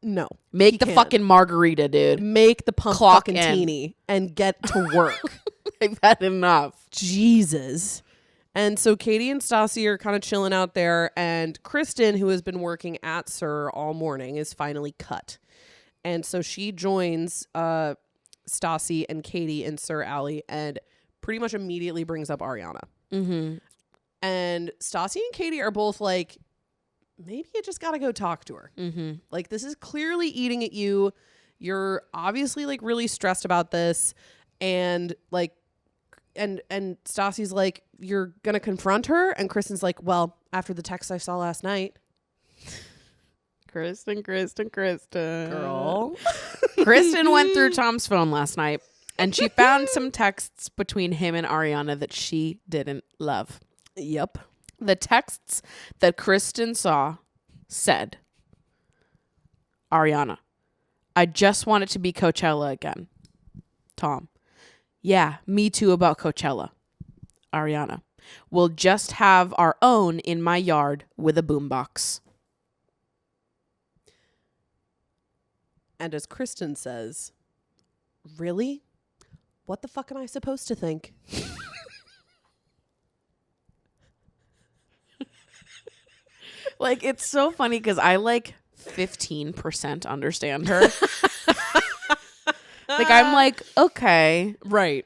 Make the fucking margarita, dude. Make the pump Clock fucking in. teeny and get to work. I've had enough. Jesus. And so Katie and Stassi are kind of chilling out there, and Kristen, who has been working at Sir all morning, is finally cut. And so she joins Stassi and Katie in Sir Alley and pretty much immediately brings up Ariana. Mm-hmm. And Stassi and Katie are both like, maybe you just got to go talk to her. Mm-hmm. Like, this is clearly eating at you. You're obviously like really stressed about this. And like, and Stassi's like, you're going to confront her. And Kristen's like, well, after the text I saw last night. Kristen. Girl. Kristen went through Tom's phone last night and she found some texts between him and Ariana that she didn't love. Yep. The texts that Kristen saw said, Ariana, I just want it to be Coachella again. Tom, yeah, me too about Coachella. Ariana, we'll just have our own in my yard with a boombox. And as Kristen says, really? What the fuck am I supposed to think? Like, it's so funny because I like 15% understand her. Like, I'm like, okay. Right.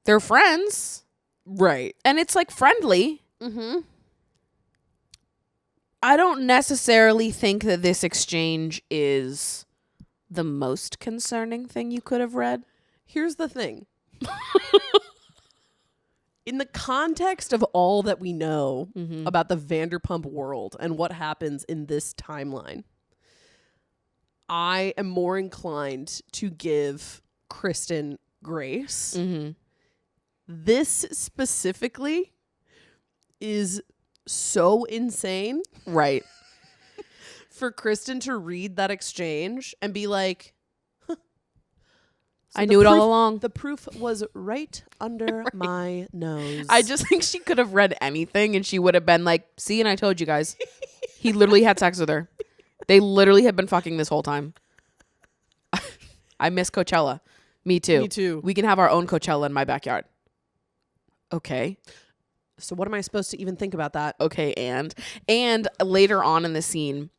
They're friends. Right. And it's like friendly. Mm-hmm. I don't necessarily think that this exchange is the most concerning thing you could have read. Here's the thing. In the context of all that we know about the Vanderpump world and what happens in this timeline, I am more inclined to give Kristen grace. Mm-hmm. This specifically is so insane. Right. For Kristen to read that exchange and be like, I knew it all along. The proof was right under my nose. I just think she could have read anything and she would have been like, see, and I told you guys. He literally had sex with her. They literally have been fucking this whole time. I miss Coachella. Me too. Me too. We can have our own Coachella in my backyard. Okay. So what am I supposed to even think about that? Okay, and later on in the scene,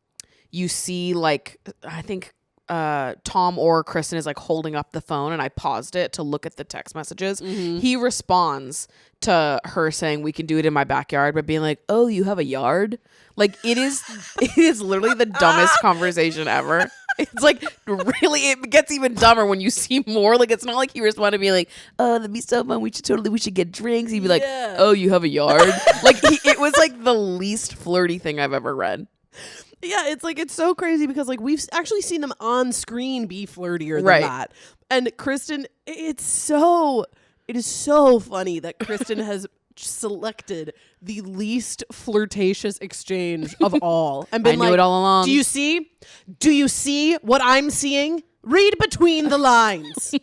you see, like, I think Tom or Kristen is like holding up the phone, and I paused it to look at the text messages. Mm-hmm. He responds to her saying, we can do it in my backyard, but being like, oh, you have a yard? Like, it is literally the dumbest conversation ever. It's like, really, it gets even dumber when you see more. Like, it's not like he responded being like, oh, that'd be so fun. We should get drinks. He'd be like, oh, you have a yard? Like, it was like the least flirty thing I've ever read. Yeah, it's like, it's so crazy because like we've actually seen them on screen be flirtier than that. And Kristen, it is so funny that Kristen has selected the least flirtatious exchange of all and been I knew it all along. Do you see? Do you see what I'm seeing? Read between the lines.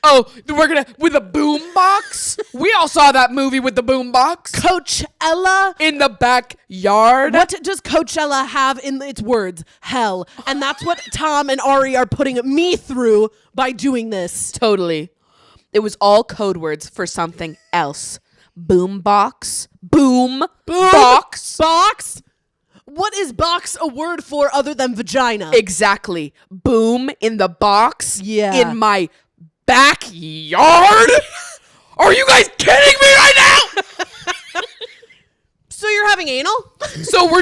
Oh, we're gonna with a boom box. We all saw that movie with the boom box. Coachella. In the backyard. What does Coachella have in its words? Hell. And that's what Tom and Ari are putting me through by doing this. Totally. It was all code words for something else. Boom box. Boom. Box. Box? What is box a word for other than vagina? Exactly. Boom in the box. Yeah. In my backyard? Are you guys kidding me right now? So you're having anal? So we're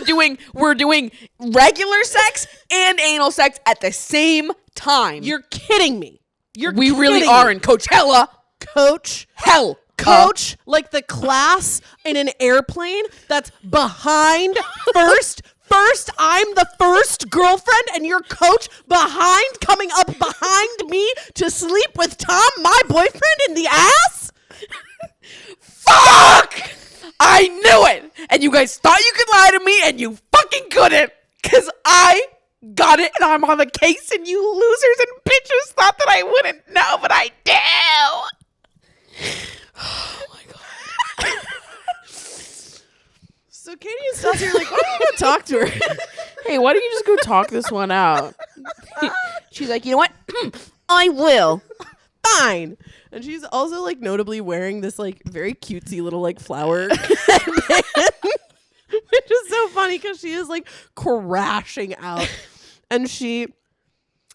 doing regular sex and anal sex at the same time. You're kidding me. We really are in Coachella. Coach. Hell. Coach, like the class in an airplane that's behind first. First, I'm the first girlfriend, and your coach coming up behind me to sleep with Tom, my boyfriend, in the ass? Fuck! I knew it! And you guys thought you could lie to me, and you fucking couldn't! Because I got it, and I'm on the case, and you losers and bitches thought that I wouldn't know, but I do! Oh my God. So Katie and Stassi are like, why don't you go talk to her? Hey, why don't you just go talk this one out? She's like, you know what? I will. Fine. And she's also like notably wearing this like very cutesy little like flower which is so funny because she is like crashing out. And she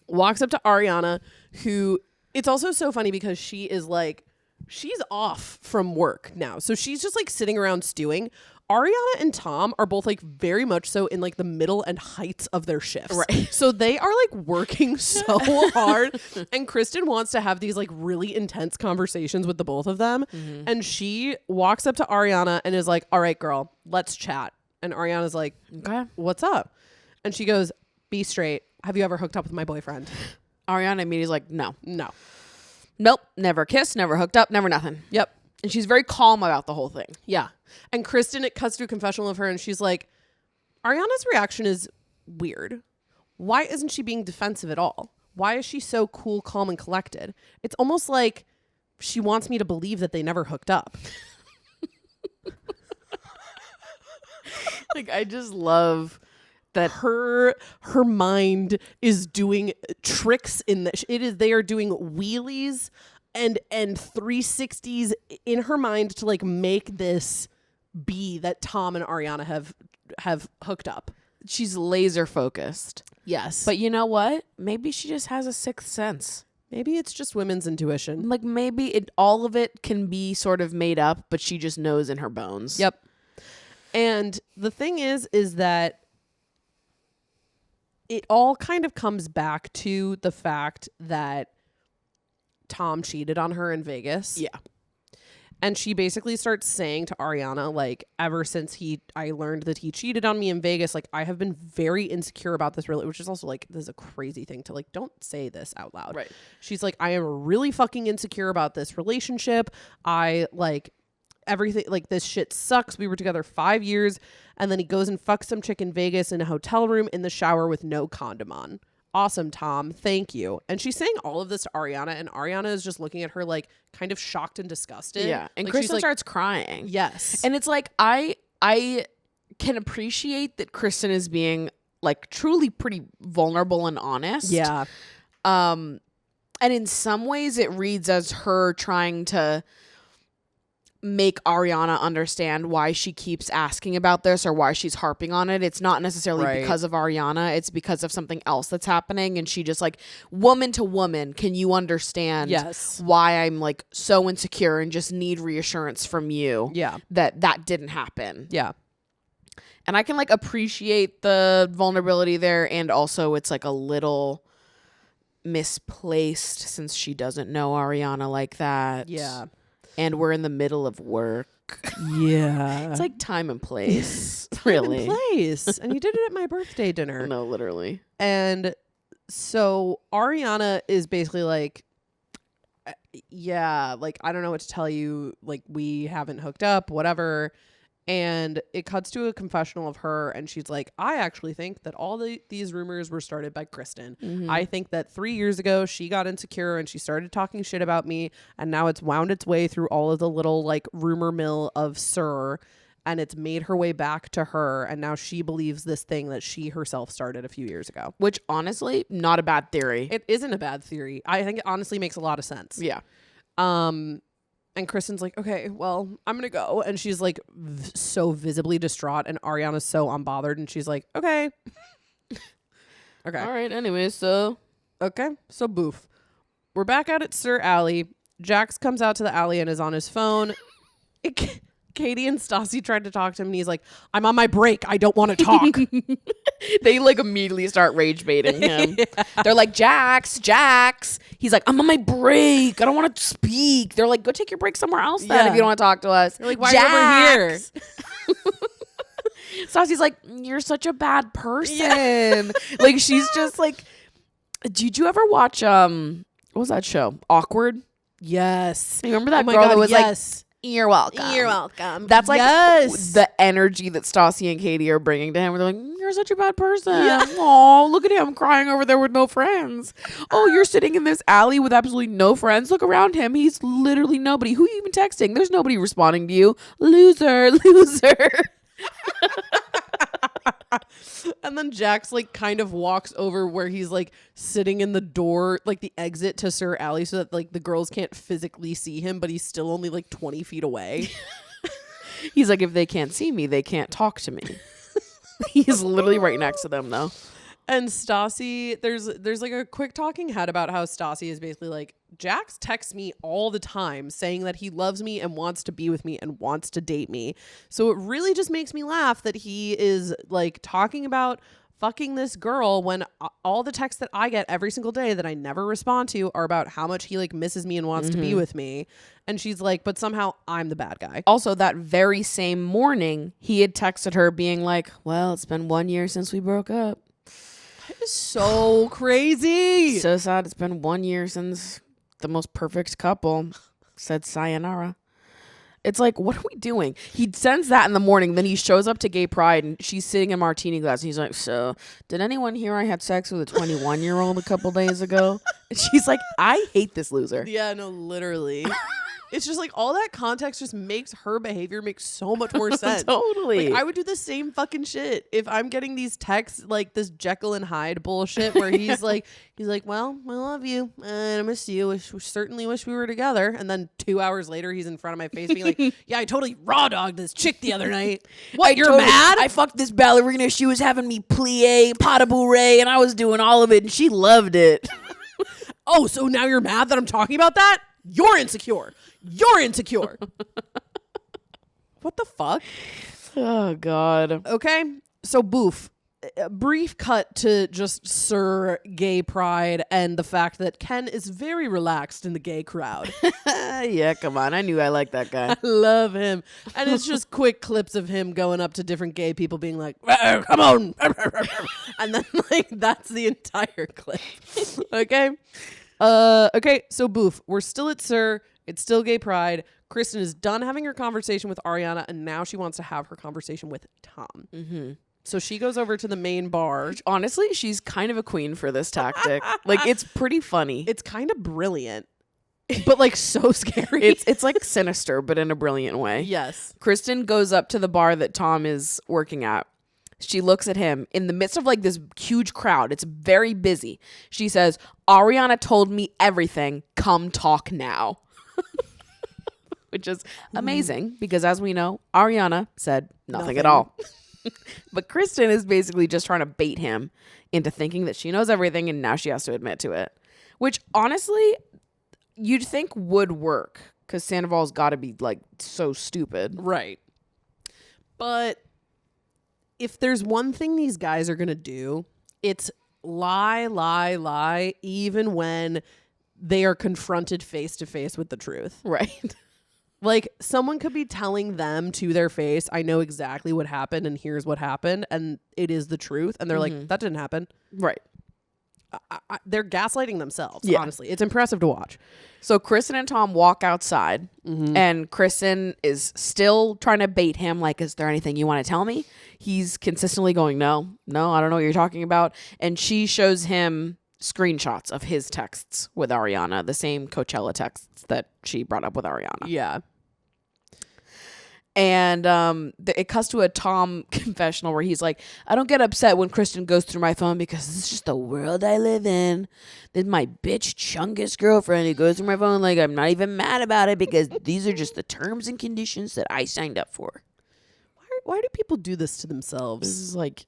walks up to Ariana, who it's also so funny because she is like, she's off from work now. So she's just like sitting around stewing. Ariana and Tom are both like very much so in like the middle and heights of their shifts. Right. So they are like working so hard. And Kristen wants to have these like really intense conversations with the both of them. Mm-hmm. And she walks up to Ariana and is like, all right, girl, let's chat. And Ariana's like, okay, what's up? And she goes, be straight. Have you ever hooked up with my boyfriend? Ariana immediately is like, no. Nope. Never kissed, never hooked up, never nothing. Yep. And she's very calm about the whole thing. Yeah. And Kristen, it cuts to a confessional of her and she's like, Ariana's reaction is weird. Why isn't she being defensive at all? Why is she so cool, calm, and collected? It's almost like she wants me to believe that they never hooked up. Like, I just love that her mind is doing tricks in that they are doing wheelies and 360s in her mind to like make this be that Tom and Ariana have hooked up. she's laser focused. Yes. But you know what? Maybe she just has a sixth sense. Maybe it's just women's intuition. Like maybe all of it can be sort of made up, but she just knows in her bones. Yep. And the thing is that it all kind of comes back to the fact that Tom cheated on her in Vegas. Yeah. And she basically starts saying to Ariana, like, ever since I learned that he cheated on me in Vegas, like, I have been very insecure about this, really, which is also like, this is a crazy thing to like, don't say this out loud. Right. She's like, I am really fucking insecure about this relationship. I like everything, like, this shit sucks. We were together 5 years, and then he goes and fucks some chick in Vegas in a hotel room in the shower with no condom on. Awesome, Tom. Thank you. And she's saying all of this to Ariana, and Ariana is just looking at her like kind of shocked and disgusted. Yeah. And like, Kristen like, starts crying. Yes. And it's like I can appreciate that Kristen is being like truly pretty vulnerable and honest. Yeah. And in some ways it reads as her trying to make Ariana understand why she keeps asking about this or why she's harping on it. It's not necessarily because of Ariana. It's because of something else that's happening. And she just like, woman to woman, can you understand why I'm like so insecure and just need reassurance from you that didn't happen. Yeah. And I can like appreciate the vulnerability there. And also it's like a little misplaced since she doesn't know Ariana like that. Yeah. And we're in the middle of work. Yeah. It's like time and place. Really. Place. And you did it at my birthday dinner. No, literally. And so Ariana is basically like, yeah, like, I don't know what to tell you. Like, we haven't hooked up, whatever. And it cuts to a confessional of her, and she's like, I actually think that all these rumors were started by Kristen. I think that 3 years ago, she got insecure and she started talking shit about me, and now it's wound its way through all of the little, like, rumor mill of Sir, and it's made her way back to her, and now she believes this thing that she herself started a few years ago. Which, honestly, not a bad theory. It isn't a bad theory. I think it honestly makes a lot of sense. Yeah. And Kristen's like, okay, well, I'm going to go. And she's like so visibly distraught. And Ariana's so unbothered. And she's like, okay. Okay. All right. Anyway, so. Okay. So boof. We're back out at Sir Alley. Jax comes out to the alley and is on his phone. Katie and Stassi tried to talk to him. And he's like, I'm on my break. I don't want to talk. They like immediately start rage baiting him. Yeah. They're like, Jax. He's like, I'm on my break. I don't want to speak. They're like, go take your break somewhere else then if you don't want to talk to us. They're like, why are you over here? Stassi's like, you're such a bad person. Yeah. Like, she's just like, did you ever watch, what was that show? Awkward? Yes. You remember that girl that was like, you're welcome. You're welcome. That's like the energy that Stassi and Katie are bringing to him. They're like, you're such a bad person. Yeah. Oh, look at him crying over there with no friends. Oh, you're sitting in this alley with absolutely no friends. Look around him. He's literally nobody. Who are you even texting? There's nobody responding to you. Loser. And then Jax like kind of walks over where he's like sitting in the door, like the exit to Sir Alley, so that like the girls can't physically see him, but he's still only like 20 feet away. He's like, if they can't see me, they can't talk to me. He's literally right next to them though. And Stassi, there's like a quick talking head about how Stassi is basically like, Jax texts me all the time saying that he loves me and wants to be with me and wants to date me. So it really just makes me laugh that he is like talking about fucking this girl when all the texts that I get every single day that I never respond to are about how much he like misses me and wants to be with me. And she's like, but somehow I'm the bad guy. Also, that very same morning, he had texted her being like, well, it's been 1 year since we broke up. That is so crazy. So sad. It's been 1 year since the most perfect couple said sayonara. It's like, what are we doing? He sends that in the morning. Then he shows up to gay pride and she's sitting in martini glass. And he's like, so did anyone hear I had sex with a 21-year-old a couple days ago? And she's like, I hate this loser. Yeah, no, literally. It's just like all that context just makes her behavior make so much more sense. Totally. Like, I would do the same fucking shit if I'm getting these texts like this Jekyll and Hyde bullshit where he's like, well, I love you and I miss you. We certainly wish we were together. And then 2 hours later, he's in front of my face being like, yeah, I totally raw dogged this chick the other night. What? You're mad? I fucked this ballerina. She was having me plie, pas de bourrée, and I was doing all of it, and she loved it. Oh, so now you're mad that I'm talking about that? You're insecure. What the fuck? Oh, God. Okay. So, boof. A brief cut to just Sir Gay Pride and the fact that Ken is very relaxed in the gay crowd. Yeah, come on. I knew I liked that guy. I love him. And it's just quick clips of him going up to different gay people being like, come on. And then, like, that's the entire clip. Okay. Okay. So, boof. We're still at Sir. It's still Gay Pride. Kristen is done having her conversation with Ariana, and now she wants to have her conversation with Tom. Mm-hmm. So she goes over to the main bar. Honestly, she's kind of a queen for this tactic. Like, it's pretty funny. It's kind of brilliant, but like so scary. It's like sinister, but in a brilliant way. Yes. Kristen goes up to the bar that Tom is working at. She looks at him in the midst of like this huge crowd. It's very busy. She says, Ariana told me everything. Come talk now. Which is amazing because, as we know, Ariana said nothing at all. But Kristen is basically just trying to bait him into thinking that she knows everything and now she has to admit to it. Which, honestly, you'd think would work because Sandoval's got to be, like, so stupid. Right. But if there's one thing these guys are going to do, it's lie, even when they are confronted face to face with the truth. Right. Like, someone could be telling them to their face, I know exactly what happened and here's what happened, and it is the truth. And they're like, that didn't happen. Right. they're gaslighting themselves. Yeah. Honestly, it's impressive to watch. So Kristen and Tom walk outside, and Kristen is still trying to bait him. Like, is there anything you want to tell me? He's consistently going, no, I don't know what you're talking about. And she shows him screenshots of his texts with Ariana, the same Coachella texts that she brought up with Ariana. Yeah. And it cuts to a Tom confessional where he's like, I don't get upset when Kristen goes through my phone because this is just the world I live in. Then my bitch chungus girlfriend who goes through my phone, like, I'm not even mad about it because these are just the terms and conditions that I signed up for. Why do people do this to themselves? This is like,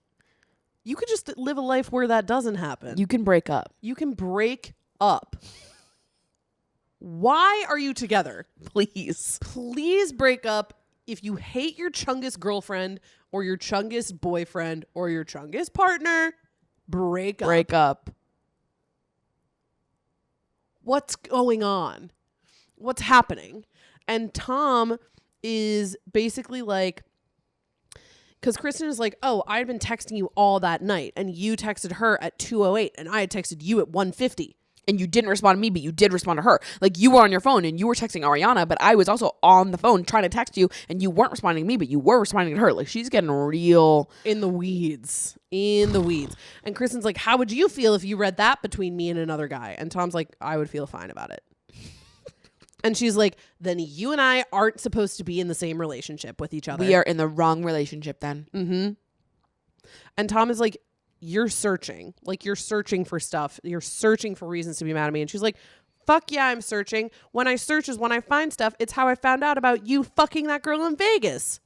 You could just live a life where that doesn't happen. you can break up. You can break up. Why are you together? Please break up. If you hate your chungus girlfriend or your chungus boyfriend or your chungus partner, break up. Break up. What's going on? What's happening? And Tom is basically like, because Kristen is like, oh, I'd been texting you all that night and you texted her at 2:08 and I had texted you at 1:50. And you didn't respond to me, but you did respond to her. Like, you were on your phone and you were texting Ariana, but I was also on the phone trying to text you and you weren't responding to me, but you were responding to her. Like, she's getting real In the weeds. And Kristen's like, how would you feel if you read that between me and another guy? And Tom's like, I would feel fine about it. And she's like, then you and I aren't supposed to be in the same relationship with each other. We are in the wrong relationship then. Mm-hmm. And Tom is like, you're searching. Like, you're searching for stuff. You're searching for reasons to be mad at me. And she's like, fuck yeah, I'm searching. When I search is when I find stuff. It's how I found out about you fucking that girl in Vegas.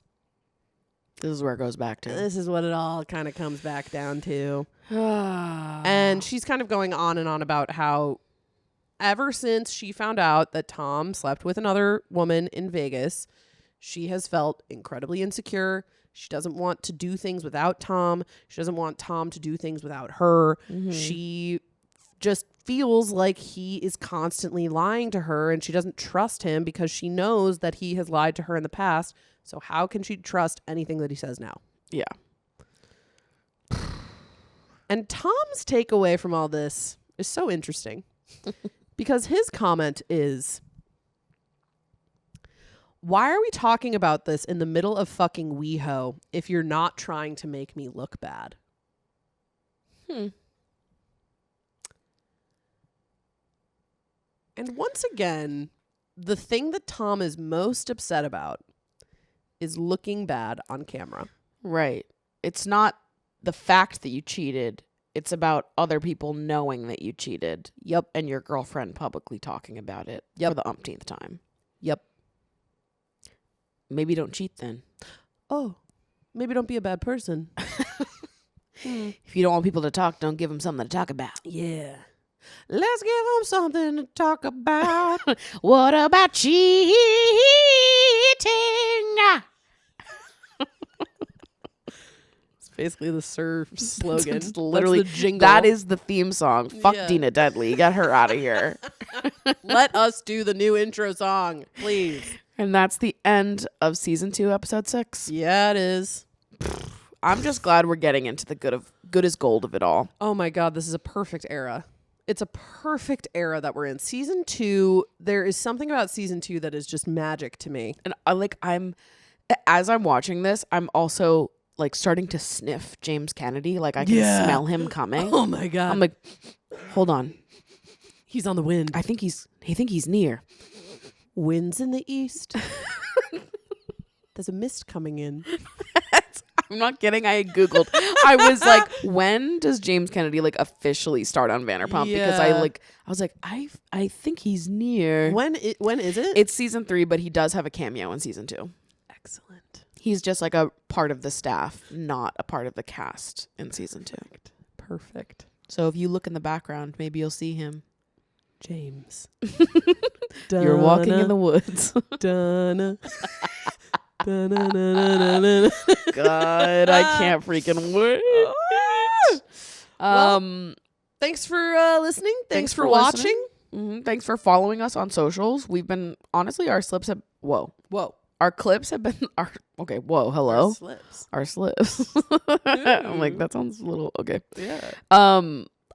This is where it goes back to. This is what it all kind of comes back down to. And she's kind of going on and on about how ever since she found out that Tom slept with another woman in Vegas, she has felt incredibly insecure. She doesn't want to do things without Tom. She doesn't want Tom to do things without her. Mm-hmm. She just feels like he is constantly lying to her and she doesn't trust him because she knows that he has lied to her in the past. So how can she trust anything that he says now? Yeah. And Tom's takeaway from all this is so interesting because his comment is, why are we talking about this in the middle of fucking WeHo if you're not trying to make me look bad? And once again, the thing that Tom is most upset about is looking bad on camera. Right. It's not the fact that you cheated. It's about other people knowing that you cheated. Yep. And your girlfriend publicly talking about it for the umpteenth time. Yep. Maybe don't cheat then. Oh, maybe don't be a bad person. If you don't want people to talk, don't give them something to talk about. Yeah. Let's give them something to talk about. What about cheating? It's basically the surf slogan. It's literally, that's the jingle. that is the theme song. Fuck Yeah. Dina Dudley. Get her out of here. Let us do the new intro song, please. And that's the end of season 2, episode 6. Yeah, it is. I'm just glad we're getting into the good as gold of it all. Oh my God, this is a perfect era. It's a perfect era that we're in. Season 2, there is something about season 2 that is just magic to me. And as I'm watching this, I'm also like starting to sniff James Kennedy. Like I can smell him coming. Oh my God. I'm like, hold on. He's on the wind. I think he's near. Winds in the east. There's a mist coming in. I'm not kidding. I Googled. I was like, when does James Kennedy like officially start on Vanderpump? Because I was like, I think he's near. When is it? It's season 3, but he does have a cameo in season 2. Excellent. He's just like a part of the staff, not a part of the cast in season 2. Perfect. So if you look in the background, maybe you'll see him. James. You're walking in the woods. Donna. God, I can't freaking wait. Thanks for listening. Thanks for listening. watching. Thanks for following us on socials. We've been, honestly, our clips have been, hello. Slips. Our slips. I'm like, that sounds a little, okay. Yeah.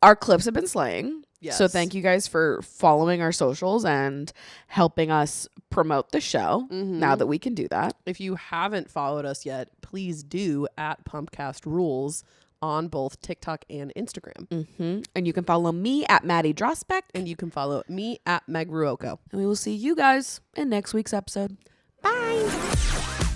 our clips have been slaying. Yes. So thank you guys for following our socials and helping us promote the show now that we can do that. If you haven't followed us yet, please do at Pumpcast Rules on both TikTok and Instagram. And you can follow me at Maddie Drospect. And you can follow me at Meg Ruoko. And we will see you guys in next week's episode. Bye.